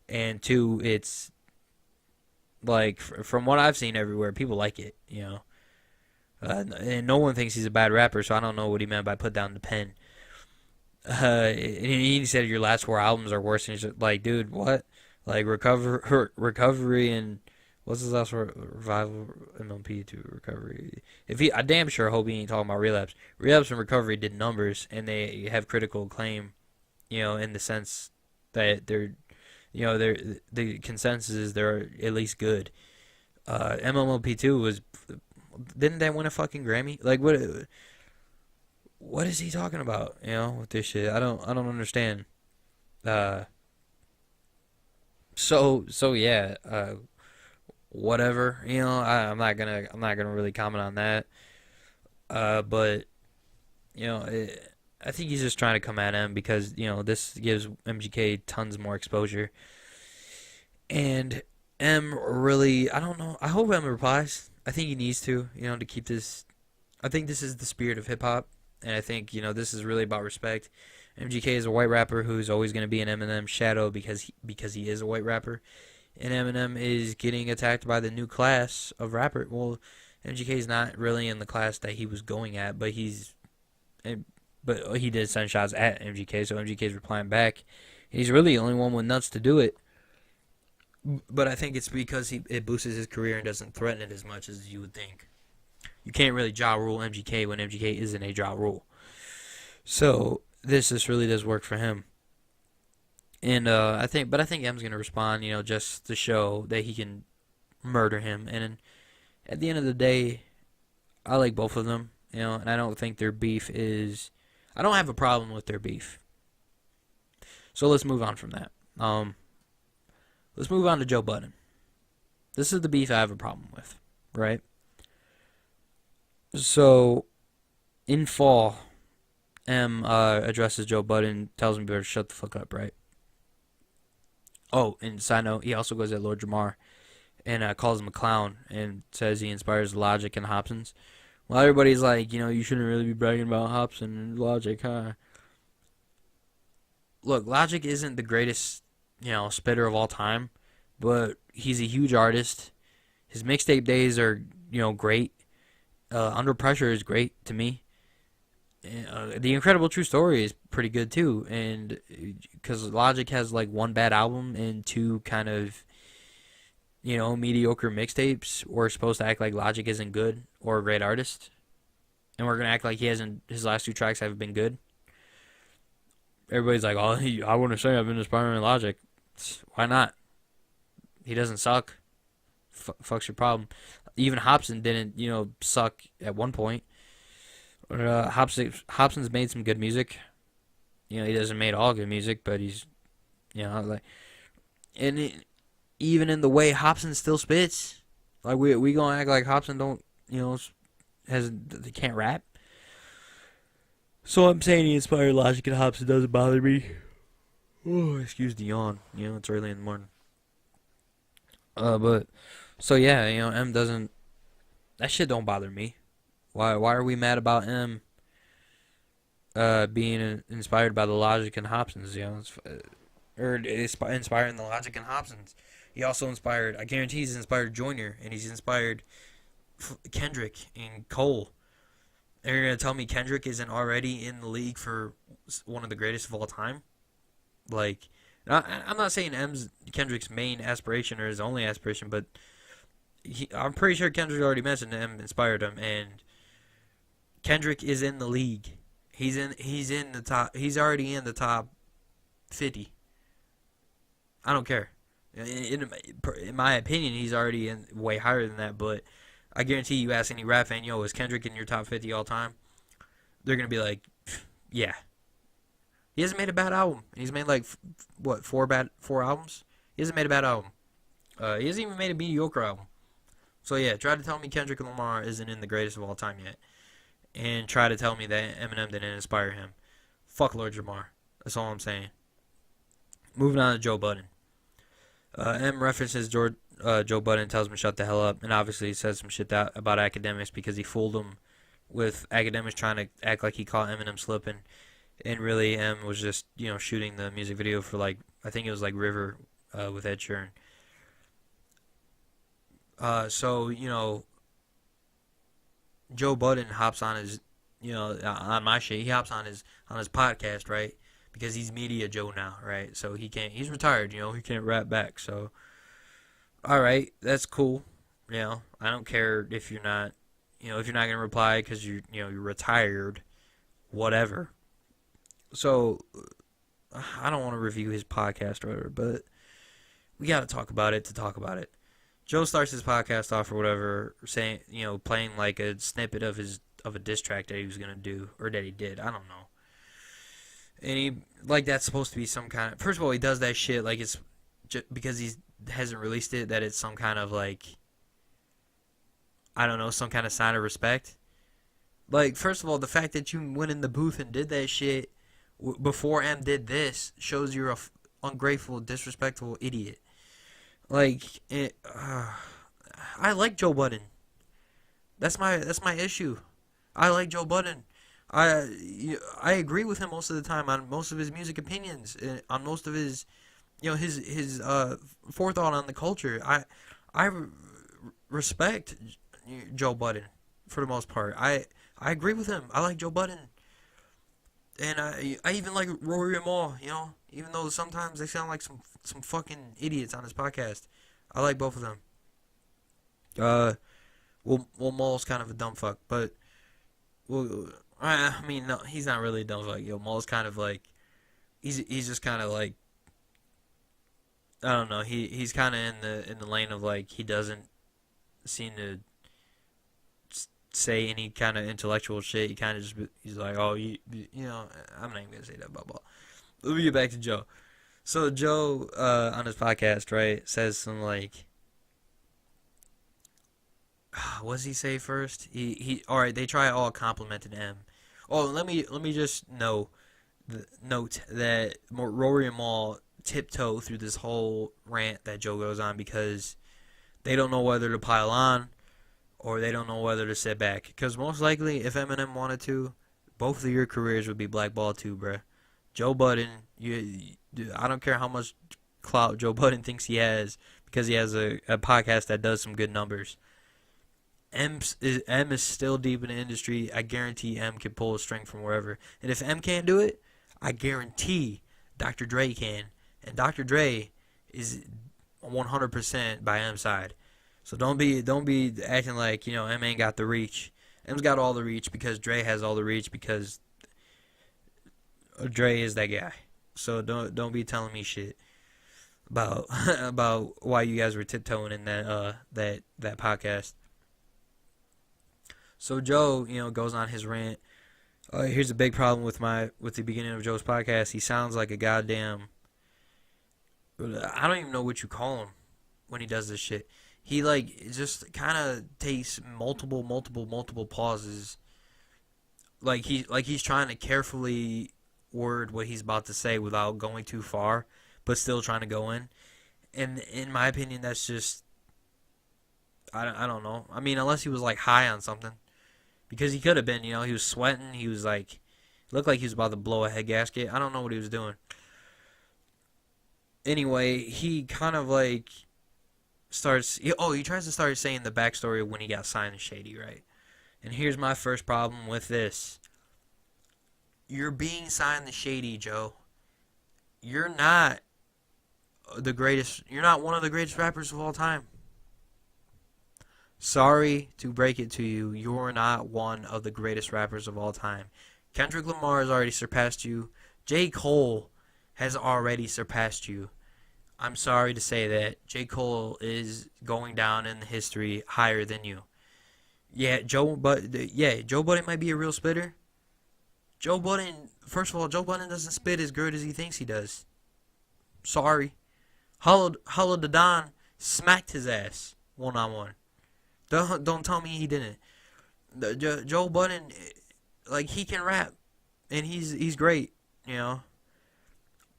and two, it's like from what I've seen everywhere, people like it. And no one thinks he's a bad rapper, so I don't know what he meant by put down the pen. And he said your last four albums are worse, and he's like, dude, what? Like recovery and what's his last word? Revival, MLP to recovery. I damn sure hope he ain't talking about relapse. Relapse and recovery did numbers, and they have critical acclaim. In the sense that the consensus is they're at least good. MLP2 was, didn't they win a fucking Grammy? Like what is he talking about? With this shit, I don't understand. Uh, so yeah. Whatever. I'm not gonna really comment on that. But I think he's just trying to come at him because this gives MGK tons more exposure. And M really, I don't know. I hope M replies. I think he needs to keep this. I think this is the spirit of hip hop, and I think this is really about respect. MGK is a white rapper who's always going to be an Eminem shadow because he is a white rapper, and Eminem is getting attacked by the new class of rapper. Well, MGK is not really in the class that he was going at, but he did send shots at MGK, so MGK is replying back. He's really the only one with nuts to do it. But I think it's because it boosts his career and doesn't threaten it as much as you would think. You can't really Ja Rule MGK when MGK isn't a Ja Rule. So this just really does work for him. And I think M's gonna respond, just to show that he can murder him. And at the end of the day, I like both of them, and I don't think their beef is. I don't have a problem with their beef. So let's move on from that. Let's move on to Joe Budden. This is the beef I have a problem with, right? So, in fall, M addresses Joe Budden, tells him to shut the fuck up, right? Oh, and side note, he also goes at Lord Jamar and calls him a clown and says he inspires Logic and Hopsins. Well, everybody's like, you shouldn't really be bragging about Hopsin and Logic, huh? Look, Logic isn't the greatest, spitter of all time, but he's a huge artist. His mixtape days are, great. Under Pressure is great to me. The Incredible True Story is pretty good too, and because Logic has like one bad album and two kind of mediocre mixtapes, we're supposed to act like Logic isn't good or a great artist, and we're gonna act like his last two tracks haven't been good. Everybody's like, oh, I want to say I've been inspiring Logic. Why not? He doesn't suck. Fuck's your problem. Even Hopsin didn't suck at one point. Hopson's made some good music. He doesn't make all good music, but he's, like, and even in the way Hopsin still spits, like we gonna act like Hopsin don't, he can't rap. So I'm saying he inspired Logic and Hopsin doesn't bother me. Oh, excuse the yawn. It's early in the morning. But so yeah, M doesn't. That shit don't bother me. Why are we mad about him being inspired by the Logic and Hobsons? You know, or inspiring the Logic and Hobsons. He also inspired. I guarantee he's inspired Joyner, and he's inspired Kendrick and Cole. And you're gonna tell me Kendrick isn't already in the league for one of the greatest of all time? Like, I'm not saying Kendrick's main aspiration or his only aspiration, but I'm pretty sure Kendrick already mentioned M inspired him, and Kendrick is in the league. He's in the top. He's already in the top 50. I don't care. In my opinion, he's already in way higher than that. But I guarantee you, ask any rap fan, yo, is Kendrick in your top 50 all time? They're gonna be like, yeah. He hasn't made a bad album. He's made like what four albums. He hasn't made a bad album. He hasn't even made a mediocre album. So yeah, try to tell me Kendrick Lamar isn't in the greatest of all time yet, and try to tell me that Eminem didn't inspire him. Fuck Lord Jamar. That's all I'm saying. Moving on to Joe Budden. M references Joe Budden, tells him to shut the hell up, and obviously he says some shit about academics because he fooled him with academics trying to act like he caught Eminem slipping, and really M was just shooting the music video for like I think it was like River with Ed Sheeran. So Joe Budden hops on his on my shit. He hops on his podcast, right? Because he's Media Joe now, right? So he can't. He's retired. He can't rap back. So all right, that's cool. I don't care if you're not. If you're not gonna reply because you're retired, whatever. So I don't want to review his podcast or whatever, but we got to talk about it to talk about it. Joe starts his podcast off or whatever, saying playing like a snippet of a diss track that he was gonna do or that he did. I don't know. And he like that's supposed to be some kind of. First of all, he does that shit like it's just because he hasn't released it that it's some kind of like I don't know, some kind of sign of respect. Like first of all, the fact that you went in the booth and did that shit before M did this shows you're a ungrateful, disrespectful idiot. Like I like Joe Budden. That's my issue. I like Joe Budden. I agree with him most of the time on most of his music opinions, on most of his his forethought on the culture. I respect Joe Budden for the most part. I agree with him. I like Joe Budden, and I even like Rory and Maul. Even though sometimes they sound like some fucking idiots on his podcast. I like both of them. Maul's kind of a dumb fuck, but I mean, no, he's not really a dumb fuck. Maul's kind of like he's just kind of like I don't know. He's kind of in the lane of like he doesn't seem to say any kind of intellectual shit. He kind of just he's like, oh, I'm not even gonna say that. Blah blah. Let me get back to Joe. So Joe on his podcast, right, says some like, what does he say first? He all right. They try all complimenting him. Oh, let me just note that Rory and Maul tiptoe through this whole rant that Joe goes on because they don't know whether to pile on or they don't know whether to sit back. Because most likely, if Eminem wanted to, both of your careers would be blackballed too, bruh. Joe Budden, I don't care how much clout Joe Budden thinks he has because he has a podcast that does some good numbers. M is still deep in the industry. I guarantee M can pull a string from wherever. And if M can't do it, I guarantee Dr. Dre can. And Dr. Dre is 100% by M's side. So don't be acting like M ain't got the reach. M's got all the reach because Dre has all the reach because Dre is that guy. So don't be telling me shit about about why you guys were tiptoeing in that podcast. So Joe, goes on his rant. Here's a big problem with the beginning of Joe's podcast. He sounds like a goddamn. I don't even know what you call him when he does this shit. He like just kind of takes multiple pauses. Like he's trying to carefully word what he's about to say without going too far, but still trying to go in. And in my opinion, that's just I don't know. I mean, unless he was like high on something, because he could have been. He was sweating. He was like, looked like he was about to blow a head gasket. I don't know what he was doing. Anyway, he kind of like he tries to start saying the backstory of when he got signed to Shady, right? And here's my first problem with this. You're being signed to Shady, Joe. You're not the greatest. You're not one of the greatest rappers of all time. Sorry to break it to you. You're not one of the greatest rappers of all time. Kendrick Lamar has already surpassed you. J. Cole has already surpassed you. I'm sorry to say that. J. Cole is going down in history higher than you. Joe Budden might be a real spitter. First of all, Joe Budden doesn't spit as good as he thinks he does. Sorry. Hollow the Don smacked his ass one-on-one. Don't tell me he didn't. Joe Budden, like, he can rap, and he's great,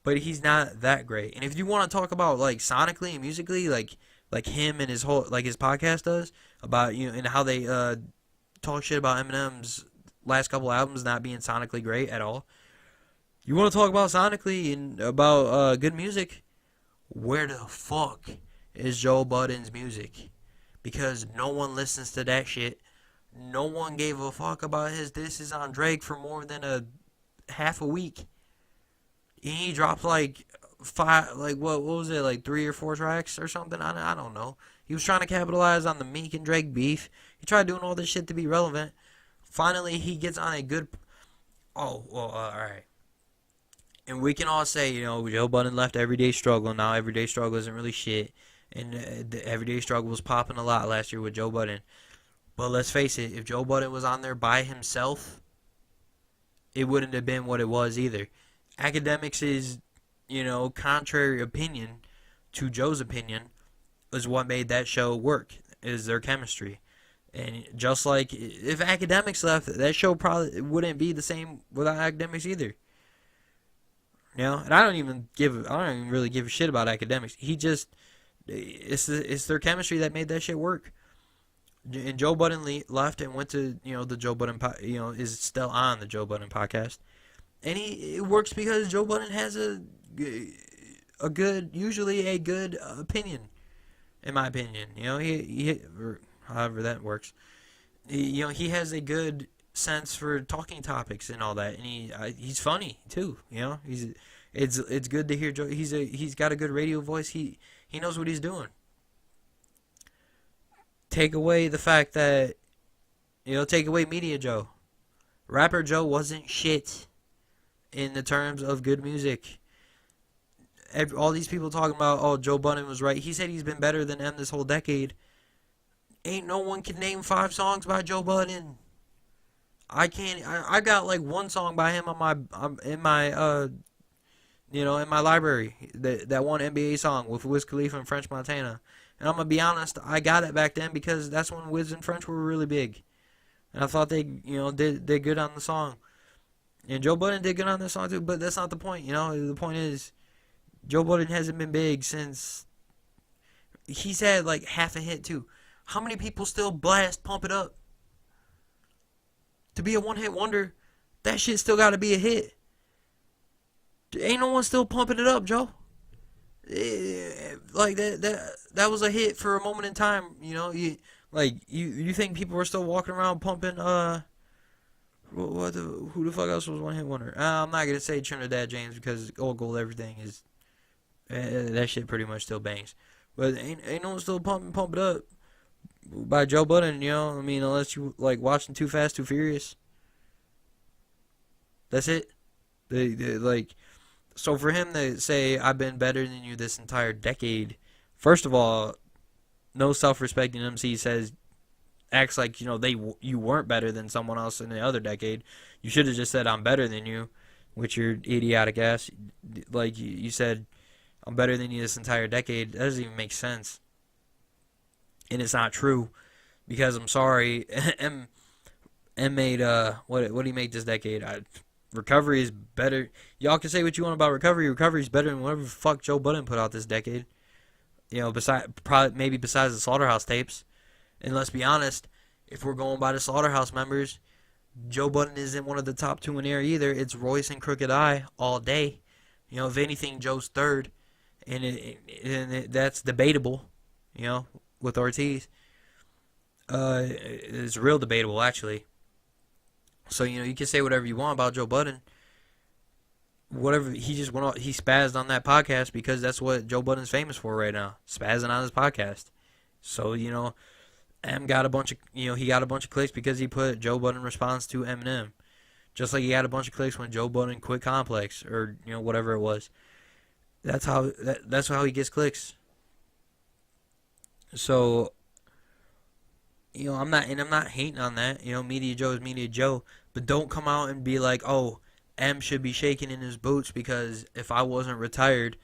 but he's not that great. And if you want to talk about like sonically and musically, like him and his whole his podcast does about and how they talk shit about Eminem's last couple albums not being sonically great at all. You want to talk about sonically and about good music? Where the fuck is Joe Budden's music? Because no one listens to that shit. No one gave a fuck about his disses on Drake for more than a half a week. And he dropped like what was it, like 3 or 4 tracks or something? I don't know. He was trying to capitalize on the Meek and Drake beef. He tried doing all this shit to be relevant. Finally, he gets on a good. Oh, well, all right. And we can all say, Joe Budden left Everyday Struggle. Now Everyday Struggle isn't really shit. And the Everyday Struggle was popping a lot last year with Joe Budden. But let's face it, if Joe Budden was on there by himself, it wouldn't have been what it was either. Academics is, contrary opinion to Joe's opinion is what made that show work, is their chemistry. And just like if Academics left, that show probably wouldn't be the same without Academics either. And I don't even really give a shit about Academics. It's their chemistry that made that shit work. And Joe Budden left and went to the Joe Budden is still on the Joe Budden podcast, and it works because Joe Budden has usually a good opinion, in my opinion. He however that works. He has a good sense for talking topics and all that, and he's funny too. It's good to hear Joe. He's got a good radio voice. He knows what he's doing. Take away the fact that take away Media Joe. Rapper Joe wasn't shit in the terms of good music. All these people talking about, Joe Budden was right. He said he's been better than M this whole decade. Ain't no one can name 5 songs by Joe Budden. I can't. I got like 1 song by him in my library. That one NBA song with Wiz Khalifa and French Montana. And I'm gonna be honest, I got it back then because that's when Wiz and French were really big, and I thought they did good on the song. And Joe Budden did good on this song too, but that's not the point. The point is Joe Budden hasn't been big since he's had like half a hit too. How many people still blast Pump It Up? To be a one-hit wonder, that shit still got to be a hit. Ain't no one still pumping it up, Joe. Like that was a hit for a moment in time. You think people were still walking around pumping who the fuck else was one hit wonder? I'm not gonna say Trinidad James because Old Gold Everything is that shit pretty much still bangs. But ain't no one still pump it up by Joe Budden. Unless you like watching Too Fast, Too Furious. That's it. So for him to say, I've been better than you this entire decade, first of all, no self-respecting MC acts like, you weren't better than someone else in the other decade. You should have just said, I'm better than you, with your idiotic ass. Like, you said, I'm better than you this entire decade. That doesn't even make sense. And it's not true, because I'm sorry, M made, what did he make this decade? Recovery is better. Y'all can say what you want about Recovery. Recovery is better than whatever the fuck Joe Budden put out this decade. Besides the Slaughterhouse tapes. And let's be honest, if we're going by the Slaughterhouse members, Joe Budden isn't one of the top two in there either. It's Royce and Crooked Eye all day. If anything, Joe's third, and that's debatable. With Ortiz, it's real debatable actually. So you can say whatever you want about Joe Budden. Whatever he just went off, he spazzed on that podcast because that's what Joe Budden's famous for right now, spazzing on his podcast. So M got a bunch of he got a bunch of clicks because he put Joe Budden response to Eminem, just like he got a bunch of clicks when Joe Budden quit Complex or whatever it was. That's how he gets clicks. So I'm not hating on that. Media Joe is Media Joe, but don't come out and be like, oh, M should be shaking in his boots because if I wasn't retired,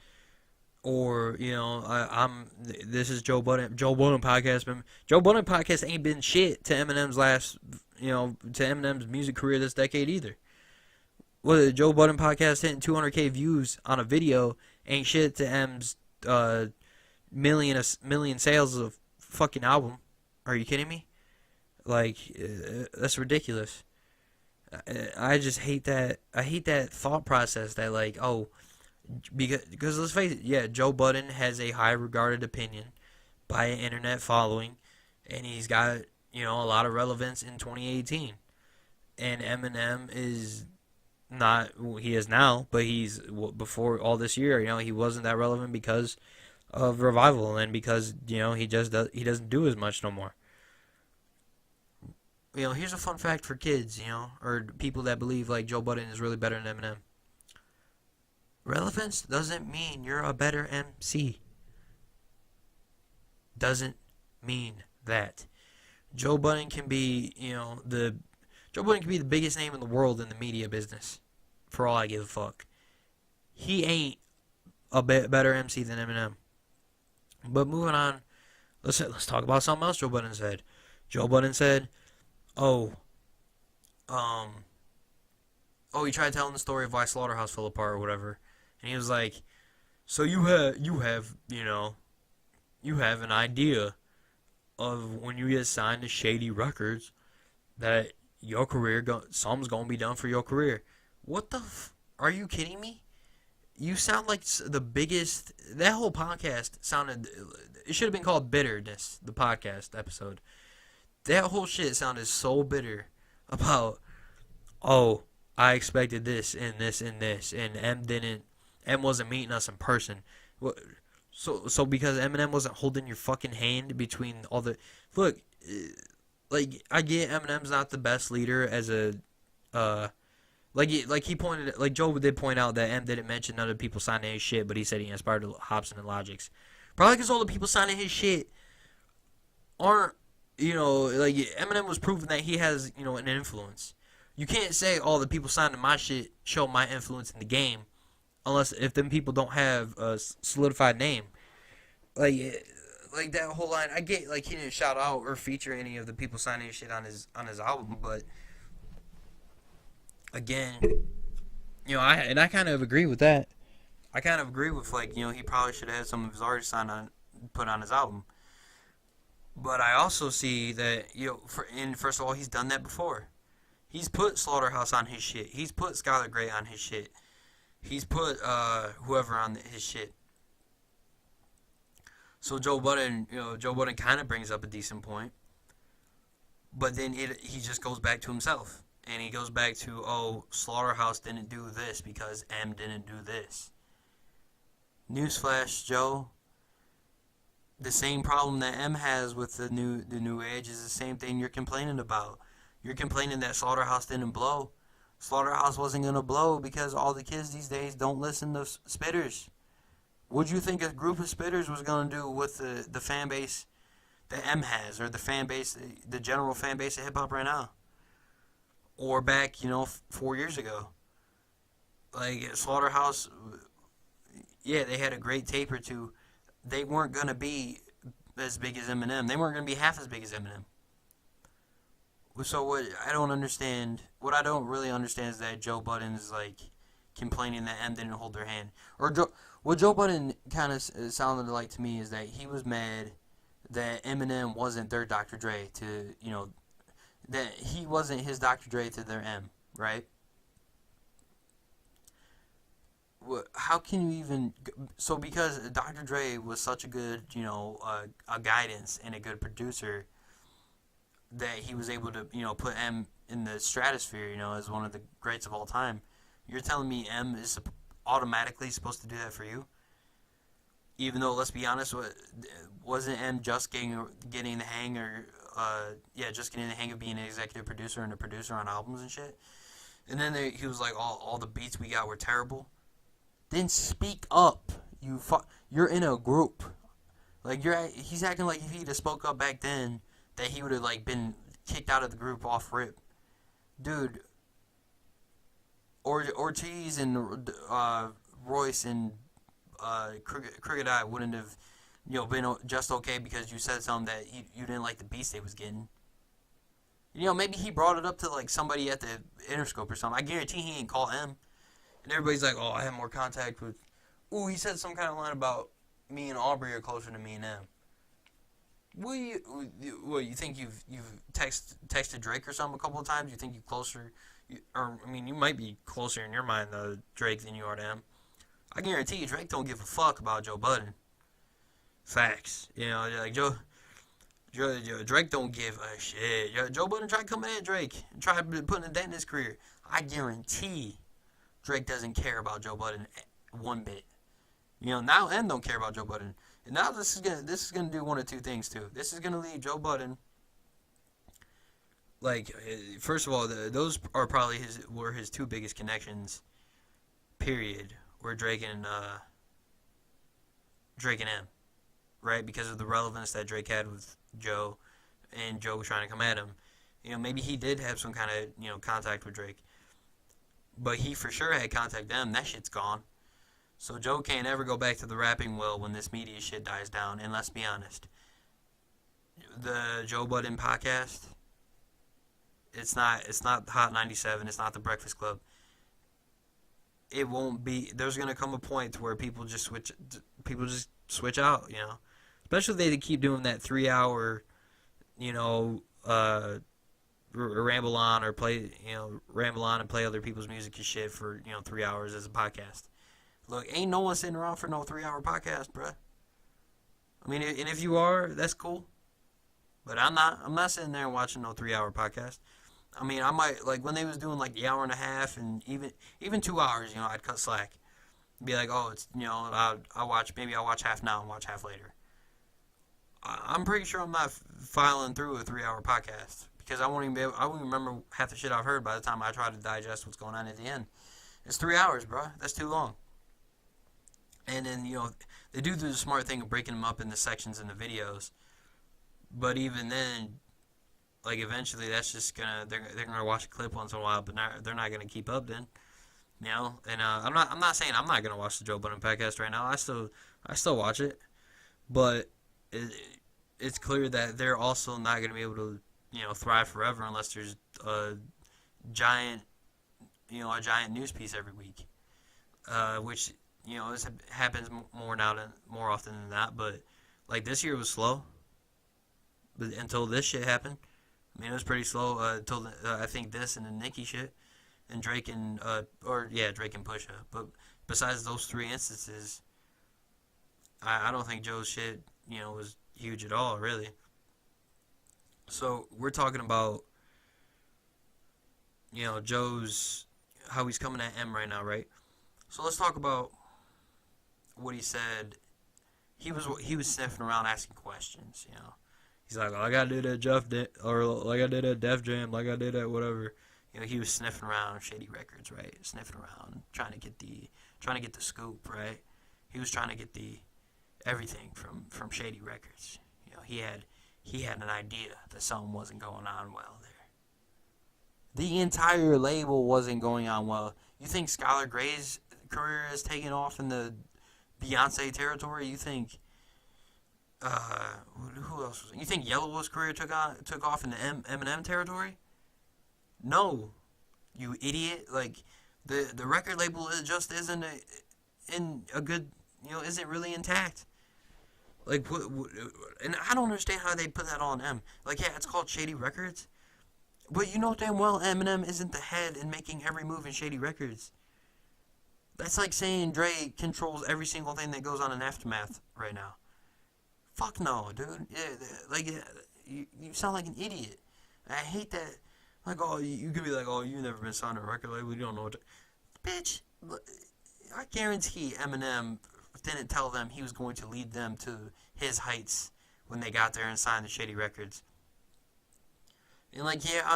or this is Joe Budden podcast, but Joe Budden podcast ain't been shit to Eminem's to Eminem's music career this decade either. Well, the Joe Budden podcast hitting 200K views on a video ain't shit to M's million sales of fucking album. Are you kidding me? Like, that's ridiculous. I just hate that. I hate that thought process that like, oh, because let's face it, yeah, Joe Budden has a high regarded opinion by an internet following, and he's got a lot of relevance in 2018. And Eminem is not, he is now, but he's before all this year. He wasn't that relevant because of Revival and because he doesn't do as much no more. Here's a fun fact for kids, or people that believe like Joe Budden is really better than Eminem. Relevance doesn't mean you're a better MC. Doesn't mean that. Joe Budden can be, Joe Budden can be the biggest name in the world in the media business. For all I give a fuck. He ain't a better MC than Eminem. But moving on, let's talk about something else Joe Budden said. Joe Budden said, he tried telling the story of why Slaughterhouse fell apart or whatever, and he was like, so you have an idea of when you get signed to shady records that your career something's gonna be done for your career. What the are you kidding me? You sound like the biggest. That whole podcast sounded. It should have been called Bitterness, the podcast episode. That whole shit sounded so bitter about, oh, I expected this and this and this, and M wasn't meeting us in person. So because Eminem wasn't holding your fucking hand between all the, look, like I get Eminem's not the best leader as a, like he pointed, like Joe did point out that M didn't mention none of the people signing his shit, but he said he inspired Hobson and Logic's. Probably because all the people signing his shit aren't, like Eminem was proving that he has, an influence. You can't say all the people signing my shit show my influence in the game, unless if them people don't have a solidified name. Like that whole line. I get like he didn't shout out or feature any of the people signing his shit on his album, but again, I kind of agree with that. I kind of agree with like he probably should have had some of his artists put on his album. But I also see that first of all, he's done that before. He's put Slaughterhouse on his shit. He's put Skylar Grey on his shit. He's put whoever on his shit. So Joe Budden kind of brings up a decent point. But then he just goes back to himself. And he goes back to, oh, Slaughterhouse didn't do this because M didn't do this. Newsflash, Joe. The same problem that M has with the new age is the same thing you're complaining about. You're complaining that Slaughterhouse didn't blow. Slaughterhouse wasn't going to blow because all the kids these days don't listen to spitters. What do you think a group of spitters was going to do with the fan base that M has, or the general fan base of hip-hop right now? Or back, 4 years ago. Like, Slaughterhouse, yeah, they had a great tape or two. They weren't going to be as big as Eminem. They weren't going to be half as big as Eminem. So what I don't really understand is that Joe Budden is, like, complaining that M didn't hold their hand. Or what Joe Budden kind of sounded like to me is that he was mad that Eminem wasn't their Dr. Dre to, that he wasn't his Dr. Dre to their M, right? How can you even so because Dr. Dre was such a good a guidance and a good producer that he was able to put M in the stratosphere as one of the greats of all time. You're telling me M is automatically supposed to do that for you? Even though, let's be honest, wasn't M just getting the hang just getting the hang of being an executive producer and a producer on albums and shit? And then he was like, all the beats we got were terrible. Then speak up. You're in a group. Like he's acting like if he'd have spoke up back then, that he would have like been kicked out of the group off rip. Dude, Ortiz and Royce and Crooked Eye wouldn't have been just okay because you said something that you didn't like the beats they was getting. Maybe he brought it up to like somebody at the Interscope or something. I guarantee he ain't call M. And everybody's like, oh, I have more contact with. Ooh, he said some kind of line about me and Aubrey are closer to me and them. You think you've texted Drake or something a couple of times? You think you closer, you might be closer in your mind to Drake than you are to him. I guarantee you, Drake don't give a fuck about Joe Budden. Facts, like Drake don't give a shit. Joe Budden tried coming at Drake and tried putting a dent in his career. I guarantee Drake doesn't care about Joe Budden one bit. Now M don't care about Joe Budden. And now this is gonna do one of two things too. This is gonna leave Joe Budden. Like, first of all, those are probably were his two biggest connections. Period. Were Drake and M, right? Because of the relevance that Drake had with Joe, and Joe was trying to come at him. Maybe he did have some kind of contact with Drake, but he for sure had contact with them. That shit's gone. So Joe can't ever go back to the rapping well when this media shit dies down. And let's be honest, the Joe Budden podcast, it's not Hot 97, it's not the Breakfast Club. It won't be. There's gonna come a point where people just switch out. Especially if they keep doing that 3 hour, ramble on or play, ramble on and play other people's music and shit for 3 hours as a podcast. Look, ain't no one sitting around for no 3 hour podcast, bruh. And if you are, that's cool. But I'm not sitting there and watching no 3 hour podcast. I might, like, when they was doing, like, the hour and a half and even 2 hours, I'd cut slack. Be like, oh, it's, I'll watch half now and watch half later. I'm pretty sure I'm not filing through a 3 hour podcast because I won't even remember half the shit I've heard by the time I try to digest what's going on at the end. It's 3 hours, bro. That's too long. And then, they do the smart thing of breaking them up into sections in the videos. But even then, like, eventually that's just they're gonna watch a clip once in a while, but they're not gonna keep up then. And I'm not saying I'm not gonna watch the Joe Budden podcast right now. I still watch it, but it's clear that they're also not gonna be able to thrive forever unless there's a giant news piece every week, which this happens more often than not. But like this year was slow, but until this shit happened, it was pretty slow until I think this and the Nicki shit. And Drake and Drake and Pusha. But besides those three instances, I don't think Joe's shit, was huge at all, really. So we're talking about, Joe's how he's coming at M right now, right? So let's talk about what he said. He was sniffing around asking questions, He's like, oh, like I did at or like I did at Def Jam, like I did at whatever. He was sniffing around Shady Records, right? Sniffing around, trying to get the scoop, right? He was trying to get everything from Shady Records. He had an idea that something wasn't going on well there. The entire label wasn't going on well. You think Skylar Grey's career is taking off in the Beyonce territory? You think who else was it? You think Yellow's career took off in the Eminem territory? No, you idiot! Like the record label just isn't in a good, isn't really intact. Like, and I don't understand how they put that on M. Like, yeah, it's called Shady Records, but you know damn well Eminem isn't the head in making every move in Shady Records. That's like saying Dre controls every single thing that goes on in Aftermath right now. Fuck no, dude. Yeah, like, yeah, you sound like an idiot. I hate that. Like, oh, you could be like, oh, you've never been signed to a record label. You don't know what to... Bitch, I guarantee Eminem didn't tell them he was going to lead them to his heights when they got there and signed the Shady Records. And, like, yeah, I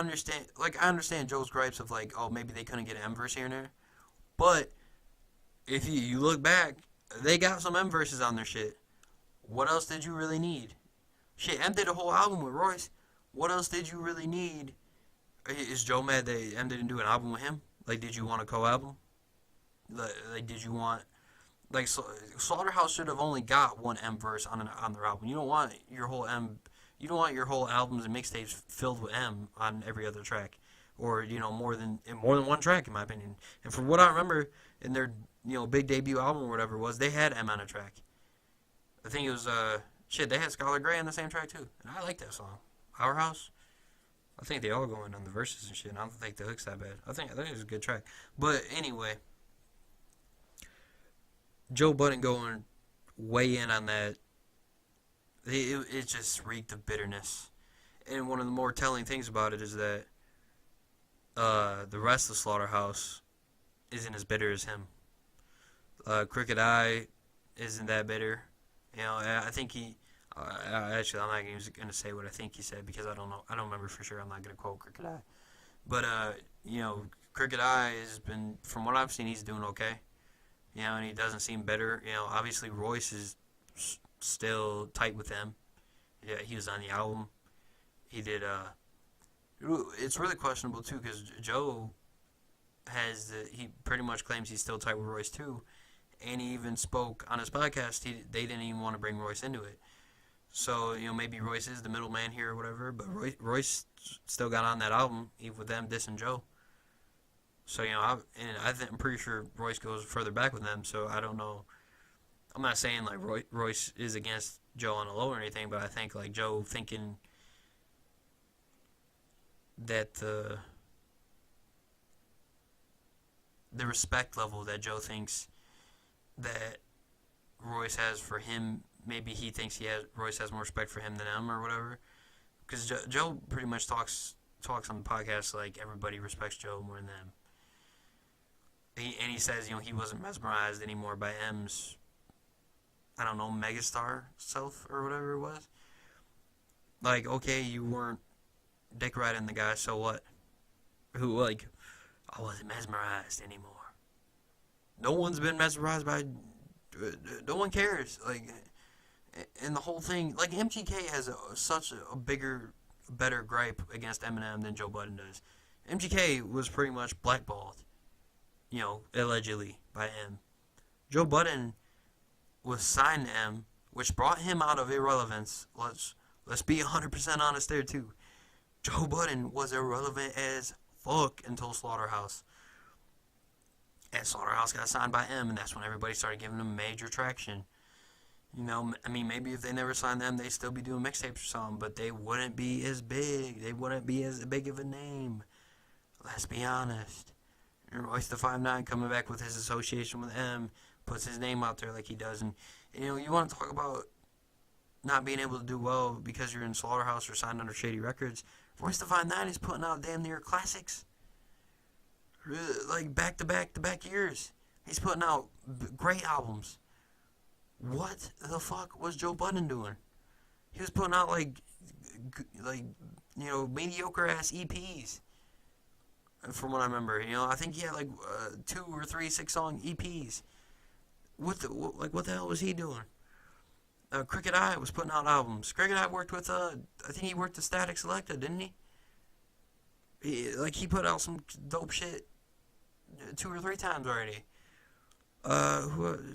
understand Joe's gripes of, like, oh, maybe they couldn't get an M verse here and there. But if you look back, they got some M verses on their shit. What else did you really need? Shit, M did a whole album with Royce. What else did you really need? Is Joe mad that M didn't do an album with him? Like, did you want a co-album? Like, did you want... Like, Slaughterhouse should have only got one M verse on their album. You don't want your whole M... You don't want your whole albums and mixtapes filled with M on every other track. Or, you know, more than one track, in my opinion. And from what I remember, in their, you know, big debut album or whatever it was, they had M on a track. I think it was, they had Skylar Grey on the same track, too. And I like that song. Our House. I think they all go in on the verses and shit. And I don't think the hook's that bad. I think it was a good track. But anyway, Joe Budden going way in on that, it just reeked of bitterness. And one of the more telling things about it is that the rest of Slaughterhouse isn't as bitter as him. Crooked Eye isn't that bitter. You know, I think he... actually, I'm not even going to say what I think he said because I don't know. I don't remember for sure. I'm not going to quote Crooked Eye. But, you know, Crooked Eye has been... From what I've seen, he's doing okay. You know, and he doesn't seem better. You know, obviously Royce is still tight with them. Yeah, he was on the album. He did... It's really questionable, too, because Joe he pretty much claims he's still tight with Royce, too. And he even spoke on his podcast. They didn't even want to bring Royce into it. So, you know, maybe Royce is the middleman here or whatever, but Royce still got on that album, even with them dissing Joe. So, you know, I'm pretty sure Royce goes further back with them, so I don't know. I'm not saying, like, Royce is against Joe on the low or anything, but I think, like, Joe thinking that the respect level that Joe thinks that Royce has for him, maybe he thinks Royce has more respect for him than him or whatever. Because Joe pretty much talks on the podcast like everybody respects Joe more than them. And he says, you know, he wasn't mesmerized anymore by M's, I don't know, megastar self or whatever it was. Like, okay, you weren't dick riding the guy, so what? Who, like, I wasn't mesmerized anymore. No one's been mesmerized by... No one cares. Like, and the whole thing... Like, MGK has such a bigger, better gripe against Eminem than Joe Budden does. MGK was pretty much blackballed, you know, allegedly, by M. Joe Budden was signed to M, which brought him out of irrelevance. Let's be 100% honest there, too. Joe Budden was irrelevant as fuck until Slaughterhouse. And Slaughterhouse got signed by M, and that's when everybody started giving him major traction. You know, I mean, maybe if they never signed them, they'd still be doing mixtapes or something, but they wouldn't be as big. They wouldn't be as big of a name. Let's be honest. And Royce the 5'9" coming back with his association with M, puts his name out there like he does. And you know, you want to talk about not being able to do well because you're in Slaughterhouse or signed under Shady Records. Royce the 5'9" is putting out damn near classics. Like back-to-back years. He's putting out great albums. What the fuck was Joe Budden doing? He was putting out like you know, mediocre ass EPs. From what I remember, you know, I think he had like 2 or 3 6-song EPs. What the hell was he doing? Crooked Eye was putting out albums. Crooked Eye worked with I think he worked with Static Selecta, didn't he? He put out some dope shit 2 or 3 times already.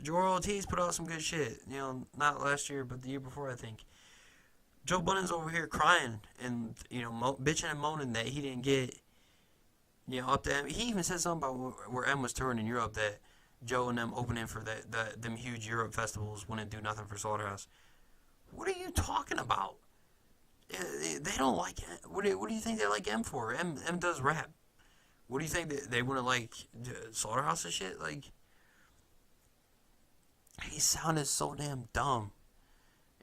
Joel Ortiz put out some good shit. You know, not last year, but the year before, I think. Joe Budden's over here crying and, you know, bitching and moaning that he didn't get, you know, up to M. He even said something about where M was touring in Europe, that Joe and them opening for them huge Europe festivals wouldn't do nothing for Slaughterhouse. What are you talking about? They don't like it. What do you think they like M for? M does rap. What do you think they wouldn't like Slaughterhouse and shit? Like, he sounded so damn dumb,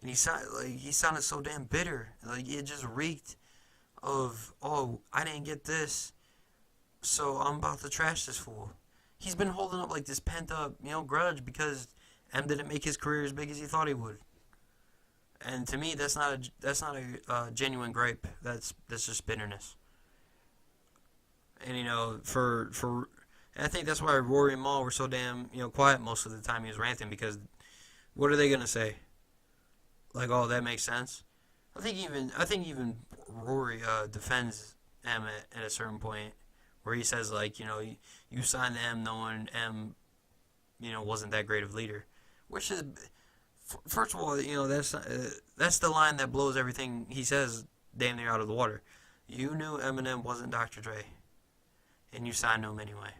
and he sounded so damn bitter. Like, it just reeked of, oh, I didn't get this, so I'm about to trash this fool. He's been holding up like this pent up, grudge because M didn't make his career as big as he thought he would. And to me, that's not a genuine gripe. That's just bitterness. And for and I think that's why Rory and Maul were so damn quiet most of the time he was ranting, because what are they gonna say? Like, oh, that makes sense. I think even Rory defends M at a certain point, where he says, like, you signed M knowing M wasn't that great of a leader, which is, first of all, that's the line that blows everything he says damn near out of the water. You knew Eminem wasn't Dr. Dre, and you signed him anyway.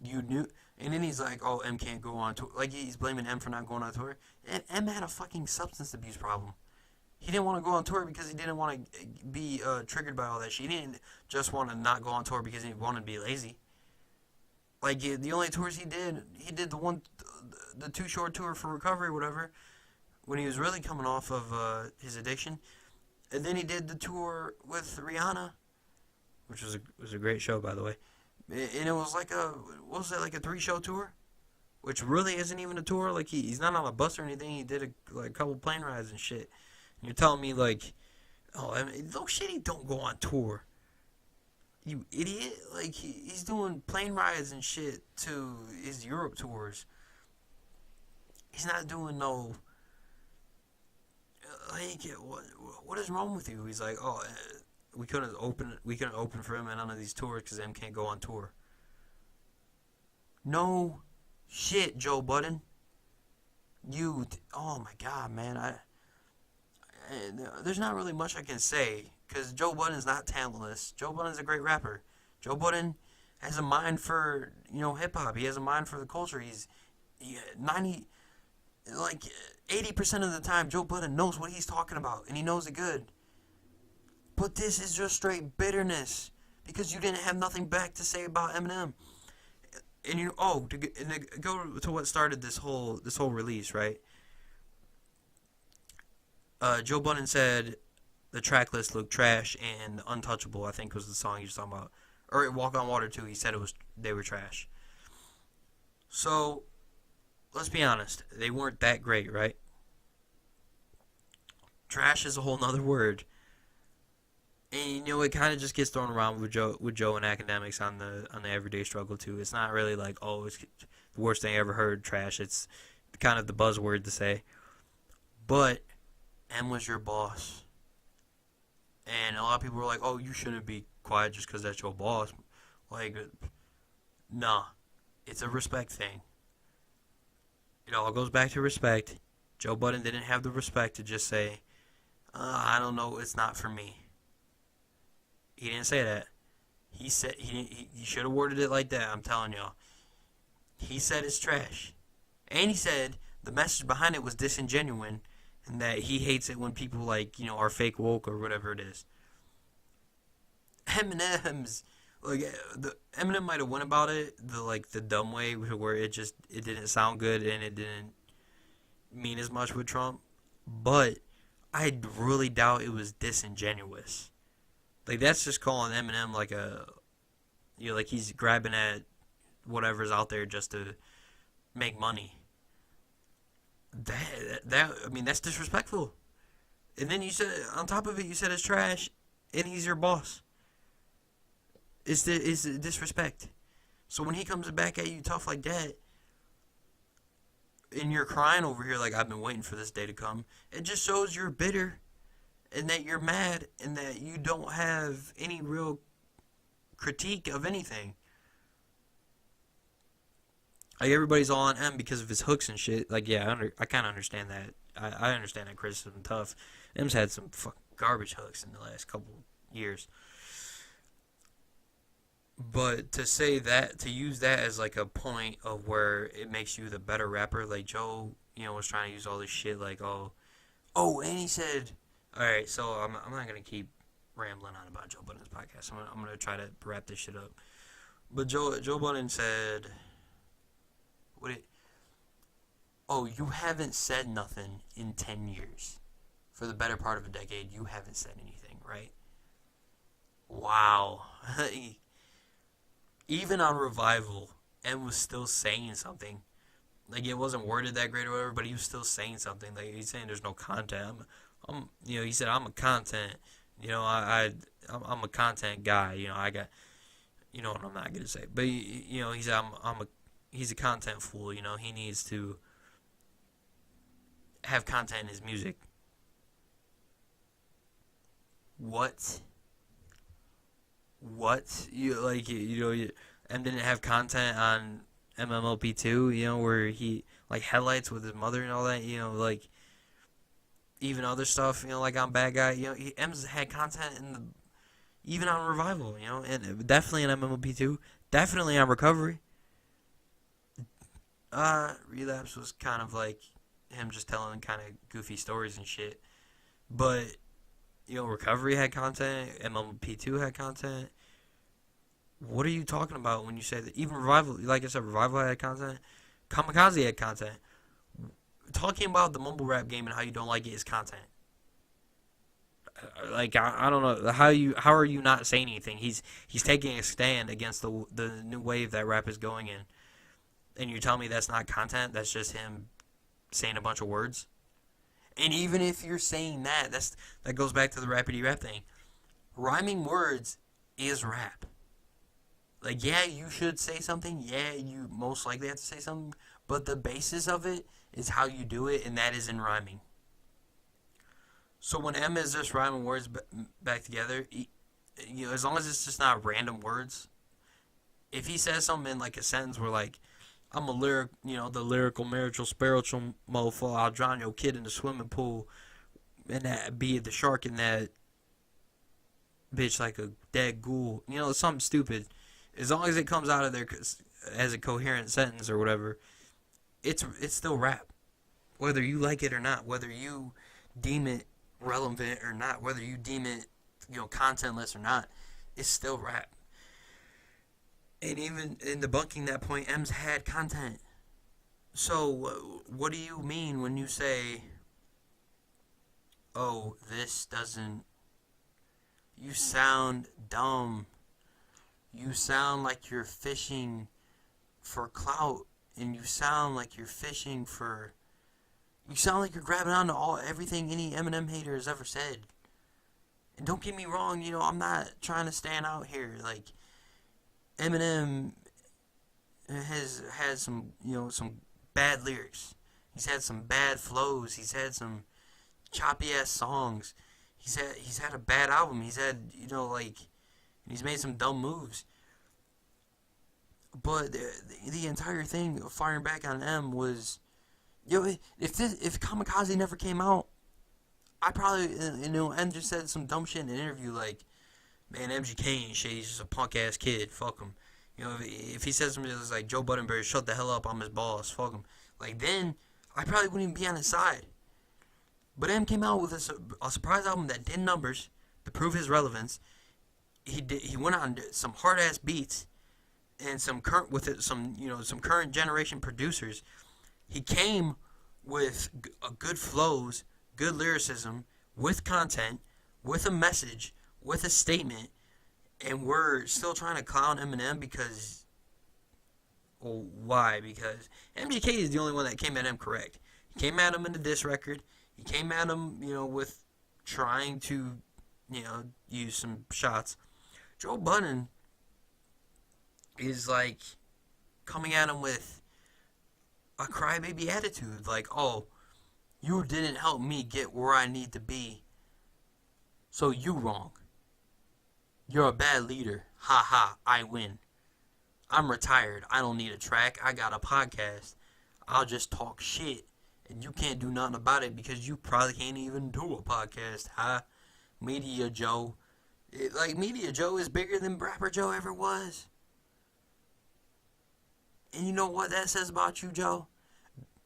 You knew, and then he's like, "Oh, M can't go on tour." Like, he's blaming M for not going on tour. And M had a fucking substance abuse problem. He didn't want to go on tour because he didn't want to be triggered by all that shit. He didn't just want to not go on tour because he wanted to be lazy. Like, the only tours he did the Too Short tour for recovery, or whatever, when he was really coming off of his addiction, and then he did the tour with Rihanna, which was a great show, by the way. And it was like what was it, like a 3-show tour, which really isn't even a tour. Like, he's not on a bus or anything. He did a couple plane rides and shit. And you're telling me, like, oh, I mean, no shit, he don't go on tour. You idiot! Like, he's doing plane rides and shit to his Europe tours. He's not doing no. Like, what is wrong with you? He's like, oh, we couldn't open for him at none of these tours because M can't go on tour. No shit, Joe Budden. Oh my god, man. There's not really much I can say because Joe Budden's not talentless. Joe Budden's a great rapper. Joe Budden has a mind for hip hop. He has a mind for the culture. He's 90, like 80% of the time, Joe Budden knows what he's talking about, and he knows it good. But this is just straight bitterness because you didn't have nothing back to say about Eminem. And to go to what started this whole release, right? Joe Budden said the track list looked trash, and Untouchable, I think, was the song he was talking about, or Walk on Water too. He said they were trash. So let's be honest, they weren't that great, right? Trash is a whole nother word. And it kind of just gets thrown around with Joe and academics on the everyday struggle too. It's not really like, oh, it's the worst thing I ever heard, trash. It's kind of the buzzword to say. But M was your boss, and a lot of people were like, oh, you shouldn't be quiet just because that's your boss. Like, nah, it's a respect thing. It all goes back to respect. Joe Budden didn't have the respect to just say, I don't know, it's not for me. He didn't say that. He said he should have worded it like that. I'm telling y'all. He said it's trash, and he said the message behind it was disingenuous, and that he hates it when people like are fake woke or whatever it is. Eminem's Eminem might have went about it the dumb way where it didn't sound good and it didn't mean as much with Trump, but I really doubt it was disingenuous. Like, that's just calling Eminem like like he's grabbing at whatever's out there just to make money. That's disrespectful. And then you said, on top of it, you said it's trash, and he's your boss. It's disrespect. So when he comes back at you tough like that, and you're crying over here like, I've been waiting for this day to come, it just shows you're bitter, and that you're mad, and that you don't have any real critique of anything. Like, everybody's all on M because of his hooks and shit. Like, yeah, I kind of understand that. I understand that criticism tough. M's had some fucking garbage hooks in the last couple years. But to use that as like a point of where it makes you the better rapper, like Joe, was trying to use all this shit like, oh, Oh, and he said, all right, so I'm not going to keep rambling on about Joe Budden's podcast. I'm gonna try to wrap this shit up. But Joe Budden said, what it, oh, you haven't said nothing in 10 years. For the better part of a decade, you haven't said anything, right? Wow. Even on Revival, M was still saying something. Like, it wasn't worded that great or whatever, but he was still saying something. Like, he's saying there's no content. He said, I'm a content, I'm a content guy. I got, what I'm not gonna say, but he said he's a content fool. He needs to have content in his music. What? M didn't have content on MMLP2, where he, like, headlights with his mother and all that, like, even other stuff, like on Bad Guy, M's had content even on Revival, and definitely in MMLP2, definitely on Recovery. Relapse was kind of like him just telling kind of goofy stories and shit, but, Recovery had content, MMLP2 had content. What are you talking about when you say that? Even Revival, like I said, Revival had content. Kamikaze had content. Talking about the mumble rap game and how you don't like it is content. Like, I don't know how are you not saying anything? He's taking a stand against the new wave that rap is going in, and you're telling me that's not content? That's just him saying a bunch of words. And even if you're saying that goes back to the rapidy rap thing. Rhyming words is rap. Like, yeah, you should say something. Yeah, you most likely have to say something. But the basis of it is how you do it, and that is in rhyming. So when M is just rhyming words back together, as long as it's just not random words. If he says something in, like, a sentence where, like, I'm a the lyrical, spiritual mofo, I'll drown your kid in the swimming pool, and that be the shark in that bitch like a dead ghoul. Something stupid. As long as it comes out of there as a coherent sentence or whatever, it's still rap. Whether you like it or not, whether you deem it relevant or not, whether you deem it, contentless or not, it's still rap. And even in debunking that point, M's had content. So what do you mean when you say, oh, this doesn't... You sound dumb. You sound like you're fishing for clout, and you sound like you're fishing for... You sound like you're grabbing onto everything any Eminem hater has ever said. And don't get me wrong, I'm not trying to stand out here. Like, Eminem has had some, some bad lyrics. He's had some bad flows. He's had some choppy ass songs. He's had a bad album. He's had, he's made some dumb moves. But the entire thing of firing back on M was, if Kamikaze never came out, I probably, M just said some dumb shit in an interview like, man, MGK ain't shit, he's just a punk ass kid, fuck him. If he says something that's like, Joe Budden better shut the hell up, I'm his boss, fuck him. Like, then, I probably wouldn't even be on his side. But M came out with a surprise album that did numbers to prove his relevance. He went on some hard ass beats and some current generation producers. He came with good flows, good lyricism, with content, with a message, with a statement, and we're still trying to clown Eminem because... Well, why? Because MGK is the only one that came at him correct. He came at him in the diss record. He came at him, with trying to, use some shots. Joe Budden is, like, coming at him with a crybaby attitude. Like, oh, you didn't help me get where I need to be, so you wrong. You're a bad leader. Ha ha, I win. I'm retired. I don't need a track. I got a podcast. I'll just talk shit. And you can't do nothing about it because you probably can't even do a podcast, huh? Media Joe. Media Joe is bigger than Rapper Joe ever was. And you know what that says about you, Joe?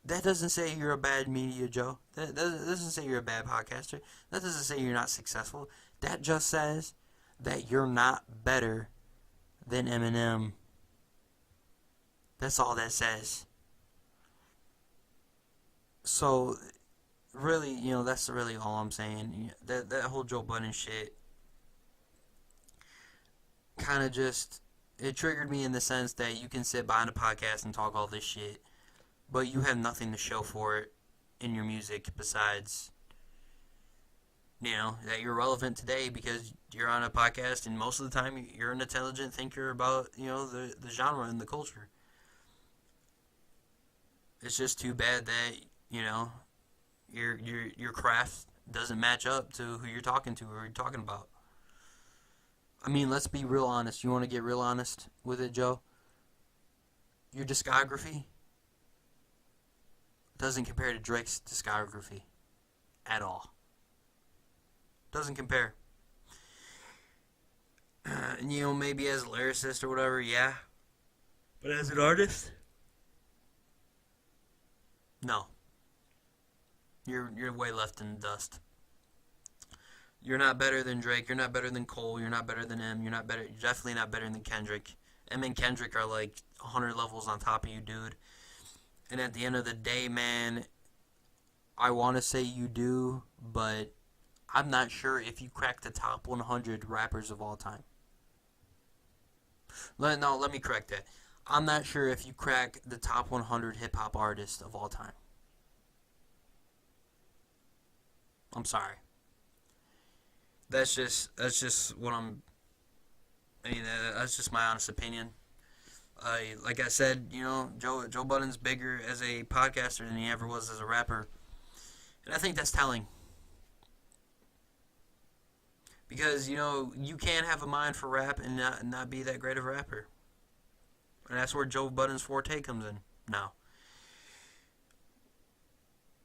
That doesn't say you're a bad media Joe. That doesn't say you're a bad podcaster. That doesn't say you're not successful. That just says that you're not better than Eminem. That's all that says. So really, that's really all I'm saying. That whole Joe Budden shit kind of just it triggered me in the sense that you can sit behind a podcast and talk all this shit, but you have nothing to show for it in your music besides that you're relevant today because you're on a podcast and most of the time you're an intelligent thinker about the genre and the culture. It's just too bad that your craft doesn't match up to who you're talking to or you're talking about. I mean, let's be real honest. You want to get real honest with it, Joe? Your discography doesn't compare to Drake's discography at all. Doesn't compare. And maybe as a lyricist or whatever, yeah. But as an artist, no. You're way left in the dust. You're not better than Drake. You're not better than Cole. You're not better than M. You're not better. You're definitely not better than Kendrick. M and Kendrick are like 100 levels on top of you, dude. And at the end of the day, man, I want to say you do, but I'm not sure if you crack the top 100 rappers of all time. Let me correct that. I'm not sure if you crack the top 100 hip hop artists of all time. I'm sorry. That's just what I'm. I mean, that's just my honest opinion. Like I said, Joe Budden's bigger as a podcaster than he ever was as a rapper, and I think that's telling. Because you can't have a mind for rap and not be that great of a rapper, and that's where Joe Budden's forte comes in now.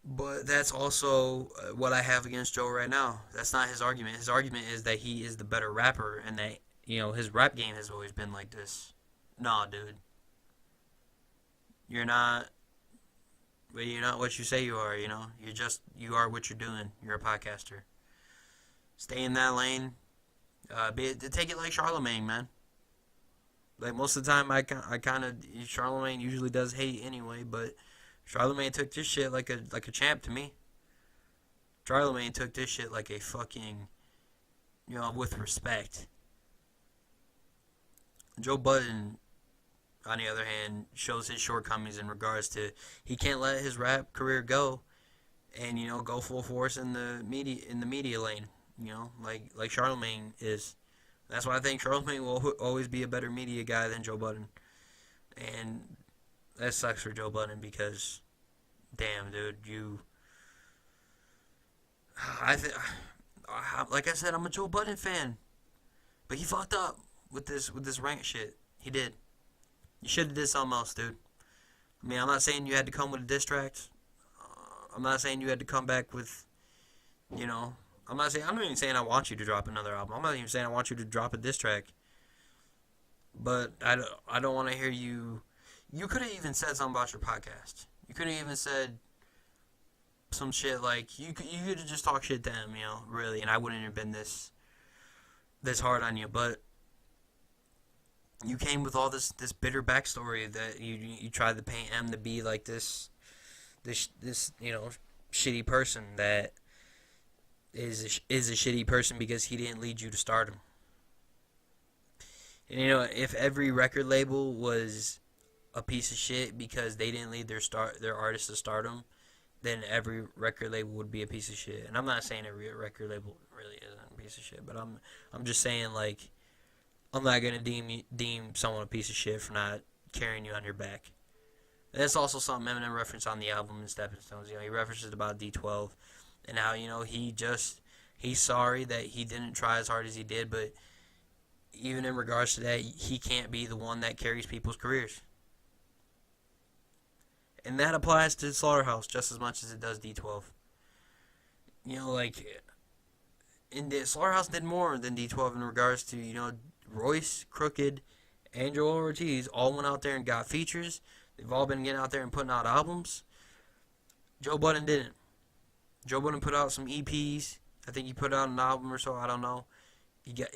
But that's also what I have against Joe right now. That's not his argument. His argument is that he is the better rapper and that, his rap game has always been like this. Nah, dude. You're not. But you're not what you say you are, you are what you're doing. You're a podcaster. Stay in that lane. Take it like Charlemagne, man. Like most of the time, I kind of Charlemagne usually does hate anyway, but Charlemagne took this shit like a champ to me. Charlemagne took this shit like a fucking, with respect. Joe Budden, on the other hand, shows his shortcomings in regards to he can't let his rap career go, and go full force in the media lane. Like Charlemagne is. That's why I think Charlemagne will always be a better media guy than Joe Budden, and that sucks for Joe Budden because, damn, dude, like I said, I'm a Joe Budden fan, but he fucked up with this rank shit. He did. You should have did something else, dude. I mean, I'm not saying you had to come with a diss track. I'm not saying you had to come back with, I'm not even saying I want you to drop another album. I'm not even saying I want you to drop a diss track. But I don't want to hear you. You could have even said something about your podcast. You could have even said some shit like you could have just talked shit to him, really, and I wouldn't have been this hard on you. But you came with all this bitter backstory that you tried to paint him to be like this shitty person that is a shitty person because he didn't lead you to stardom. And if every record label was a piece of shit because they didn't lead their artists to stardom, then every record label would be a piece of shit. And I'm not saying every record label really isn't a piece of shit, but I'm just saying, like, I'm not gonna deem someone a piece of shit for not carrying you on your back. And that's also something Eminem referenced on the album in Stepping Stones. He references about D12 and how he's sorry that he didn't try as hard as he did, but even in regards to that, he can't be the one that carries people's careers. And that applies to Slaughterhouse just as much as it does D12. Slaughterhouse did more than D12 in regards to, Royce, Crooked, and Joel Ortiz all went out there and got features. They've all been getting out there and putting out albums. Joe Budden didn't. Joe Budden put out some EPs. I think he put out an album or so. I don't know. He got.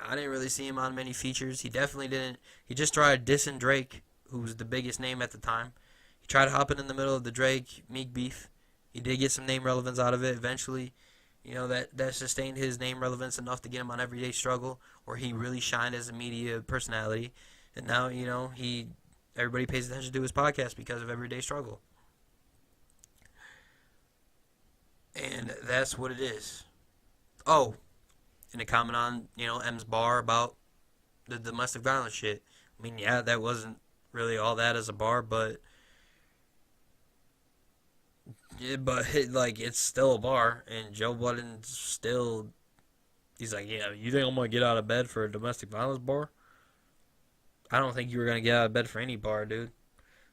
I didn't really see him on many features. He definitely didn't. He just tried dissing Drake, who was the biggest name at the time. He tried hopping in the middle of the Drake Meek beef. He did get some name relevance out of it eventually. That sustained his name relevance enough to get him on Everyday Struggle, where he really shined as a media personality. And now he everybody pays attention to his podcast because of Everyday Struggle. And that's what it is. Oh, and to comment on, M's bar about the domestic violence shit. I mean, yeah, that wasn't really all that as a bar, but yeah, but it's still a bar, and Joe Budden still, he's like, yeah, you think I'm gonna get out of bed for a domestic violence bar? I don't think you were gonna get out of bed for any bar, dude.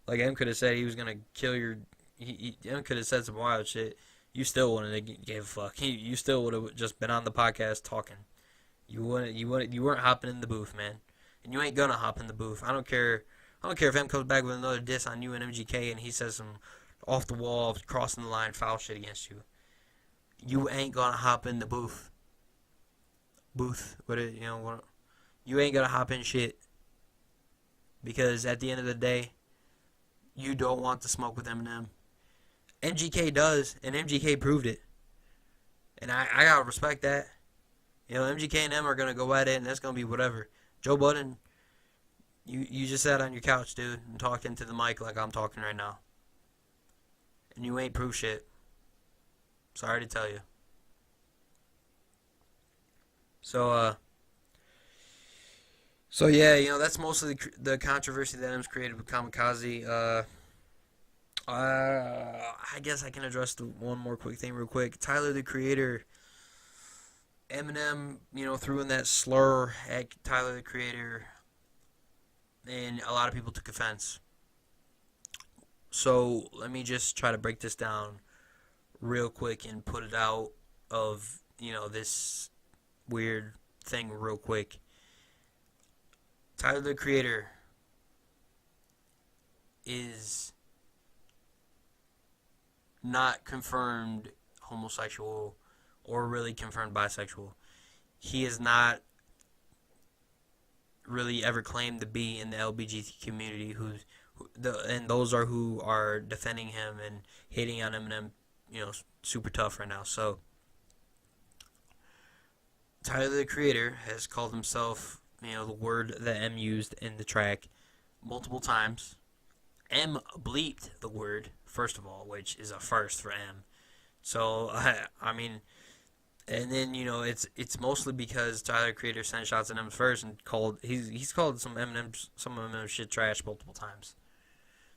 Like M could have said he was gonna kill your, M could have said some wild shit. You still wouldn't have gave a fuck. You still would have just been on the podcast talking. You weren't hopping in the booth, man, and you ain't gonna hop in the booth. I don't care. I don't care if M comes back with another diss on you and MGK, and he says some off the wall, crossing the line, foul shit against you. You ain't gonna hop in the booth. You ain't gonna hop in shit because at the end of the day, you don't want to smoke with Eminem. MGK does, and MGK proved it, and I gotta respect that. MGK and M are gonna go at it, and that's gonna be whatever. Joe Budden, you just sat on your couch, dude, and talked into the mic like I'm talking right now, and you ain't proof shit. Sorry to tell you. So yeah, that's mostly the controversy that M's created with Kamikaze. I guess I can address the one more quick thing real quick. Tyler the Creator, Eminem, threw in that slur at Tyler the Creator, and a lot of people took offense. So let me just try to break this down real quick and put it out of this weird thing real quick. Tyler the Creator is not confirmed homosexual or really confirmed bisexual. He is not really ever claimed to be in the LGBT community, and those are who are defending him and hating on Eminem, super tough right now. So Tyler the Creator has called himself, the word that M used in the track multiple times. M bleeped the word, first of all, which is a first for M. So, I mean, and then, it's mostly because Tyler the Creator sent shots at M first and he's called some Eminem shit trash multiple times.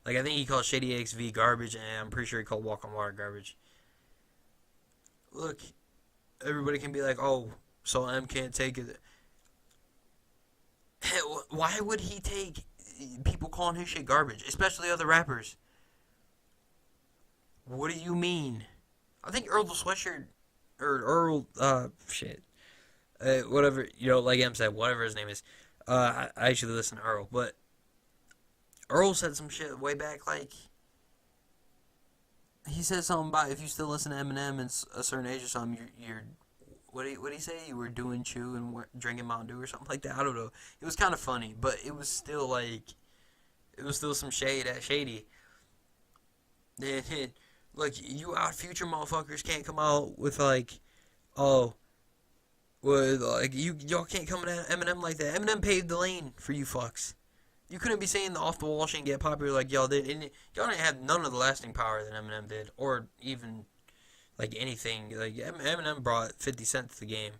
Like, I think he called Shady XV garbage, and I'm pretty sure he called Walk on Water garbage. Look, everybody can be like, oh, so M can't take it. Why would he take people calling his shit garbage, especially other rappers? What do you mean? I think Earl the Sweatshirt, or whatever, like M said, whatever his name is. I actually listen to Earl, but Earl said some shit way back, like, he said something about if you still listen to Eminem and a certain age or something, you're what did he say? You were doing chew and drinking Mountain Dew or something like that. I don't know. It was kind of funny, but it was still some shady. Look, you out future motherfuckers can't come out with y'all can't come at Eminem like that. Eminem paved the lane for you fucks. You couldn't be saying the off the wall shit and get popular like y'all did. Y'all didn't have none of the lasting power that Eminem did, or even anything. Like Eminem brought 50 Cent to the game,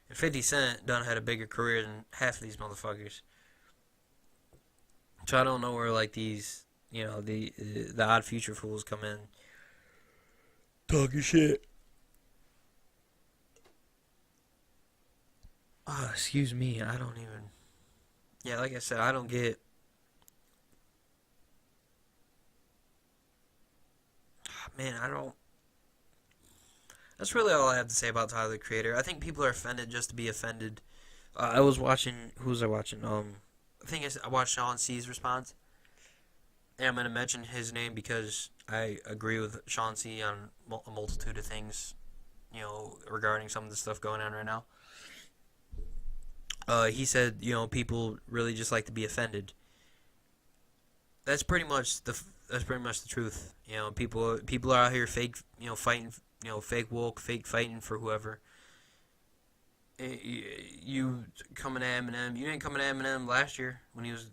and 50 Cent done had a bigger career than half of these motherfuckers. So I don't know where these the odd future fools come in talking shit. Excuse me, I don't even. Yeah, like I said, I don't get. Man, I don't. That's really all I have to say about Tyler the Creator. I think people are offended just to be offended. I was watching. Who was I watching? I think I watched Sean C's response, And I'm gonna mention his name because I agree with Chauncey on a multitude of things, regarding some of the stuff going on right now. He said, people really just like to be offended. That's pretty much the truth. People are out here fake, fighting, fake woke, fake fighting for whoever. You coming at Eminem? You didn't come at Eminem last year when he was,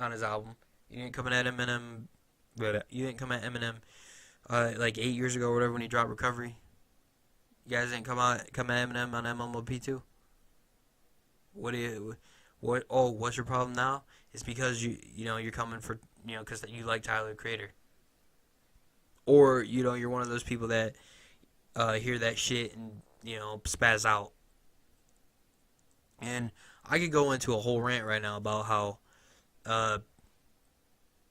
on his album. You didn't come at Eminem, but you didn't come at Eminem, like 8 years ago or whatever when he dropped Recovery. You guys didn't come at Eminem on MMOP2. What's your problem now? It's because you're coming for, because you like Tyler the Creator, or you're one of those people that hear that shit and spaz out. And I could go into a whole rant right now about how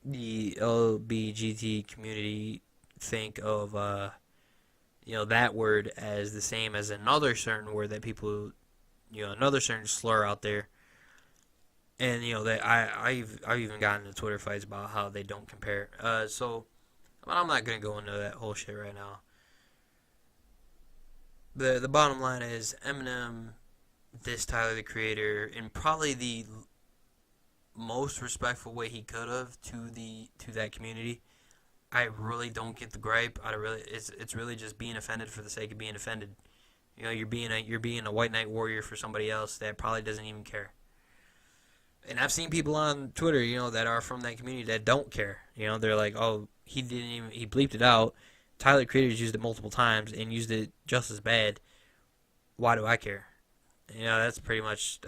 the LBGT community think of that word as the same as another certain word that people, another certain slur out there. And that I've even gotten into Twitter fights about how they don't compare. So I'm not gonna go into that whole shit right now. The bottom line is Eminem dissed Tyler the Creator in probably the most respectful way he could have to that community. I really don't get the gripe. It's really just being offended for the sake of being offended. You're being a white knight warrior for somebody else that probably doesn't even care. And I've seen people on Twitter, that are from that community that don't care. They're like, oh, he bleeped it out. Tyler Creator's used it multiple times and used it just as bad. Why do I care? That's pretty much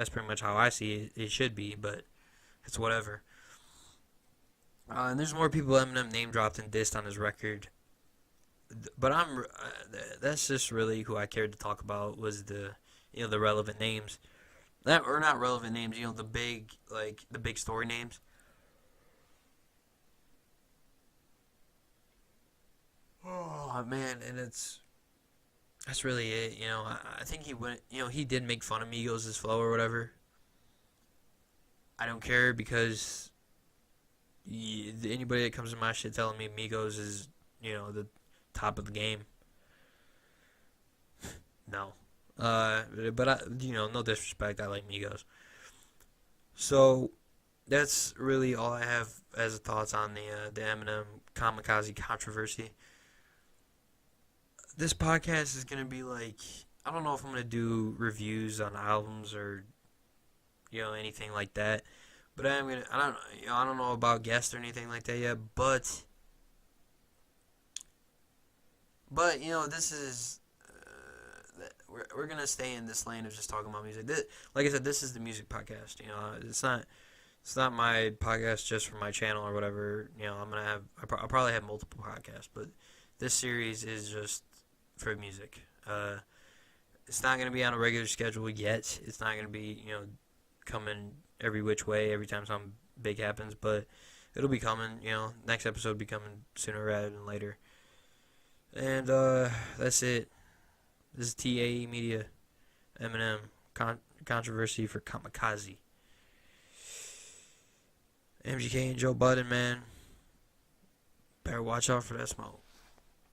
how I see it. It should be, but it's whatever. And there's more people Eminem name dropped and dissed on his record. But that's just really who I cared to talk about was the relevant names. That or not relevant names, the big story names. Oh man, and that's really it. I think he went. He did make fun of Migos' flow or whatever. I don't care because anybody that comes to my shit telling me Migos is the top of the game. No. But no disrespect. I like Migos. So that's really all I have as thoughts on the Eminem Kamikaze controversy. This podcast is gonna be like, I don't know if I'm gonna do reviews on albums or anything like that, but I don't know about guests or anything like that yet. But this is. We're gonna stay in this lane of just talking about music. Like I said, this is the music podcast. It's not my podcast just for my channel or whatever. I'll probably have multiple podcasts, but this series is just for music. It's not gonna be on a regular schedule yet. It's not gonna be coming every which way every time something big happens, but it'll be coming. Next episode will be coming sooner rather than later. And that's it. This is TAE Media, Eminem, controversy for Kamikaze. MGK and Joe Budden, man. Better watch out for that smoke.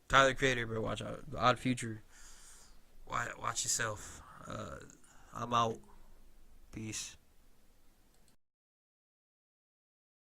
Tyler the Creator, better watch out. The Odd Future. Watch yourself. I'm out. Peace.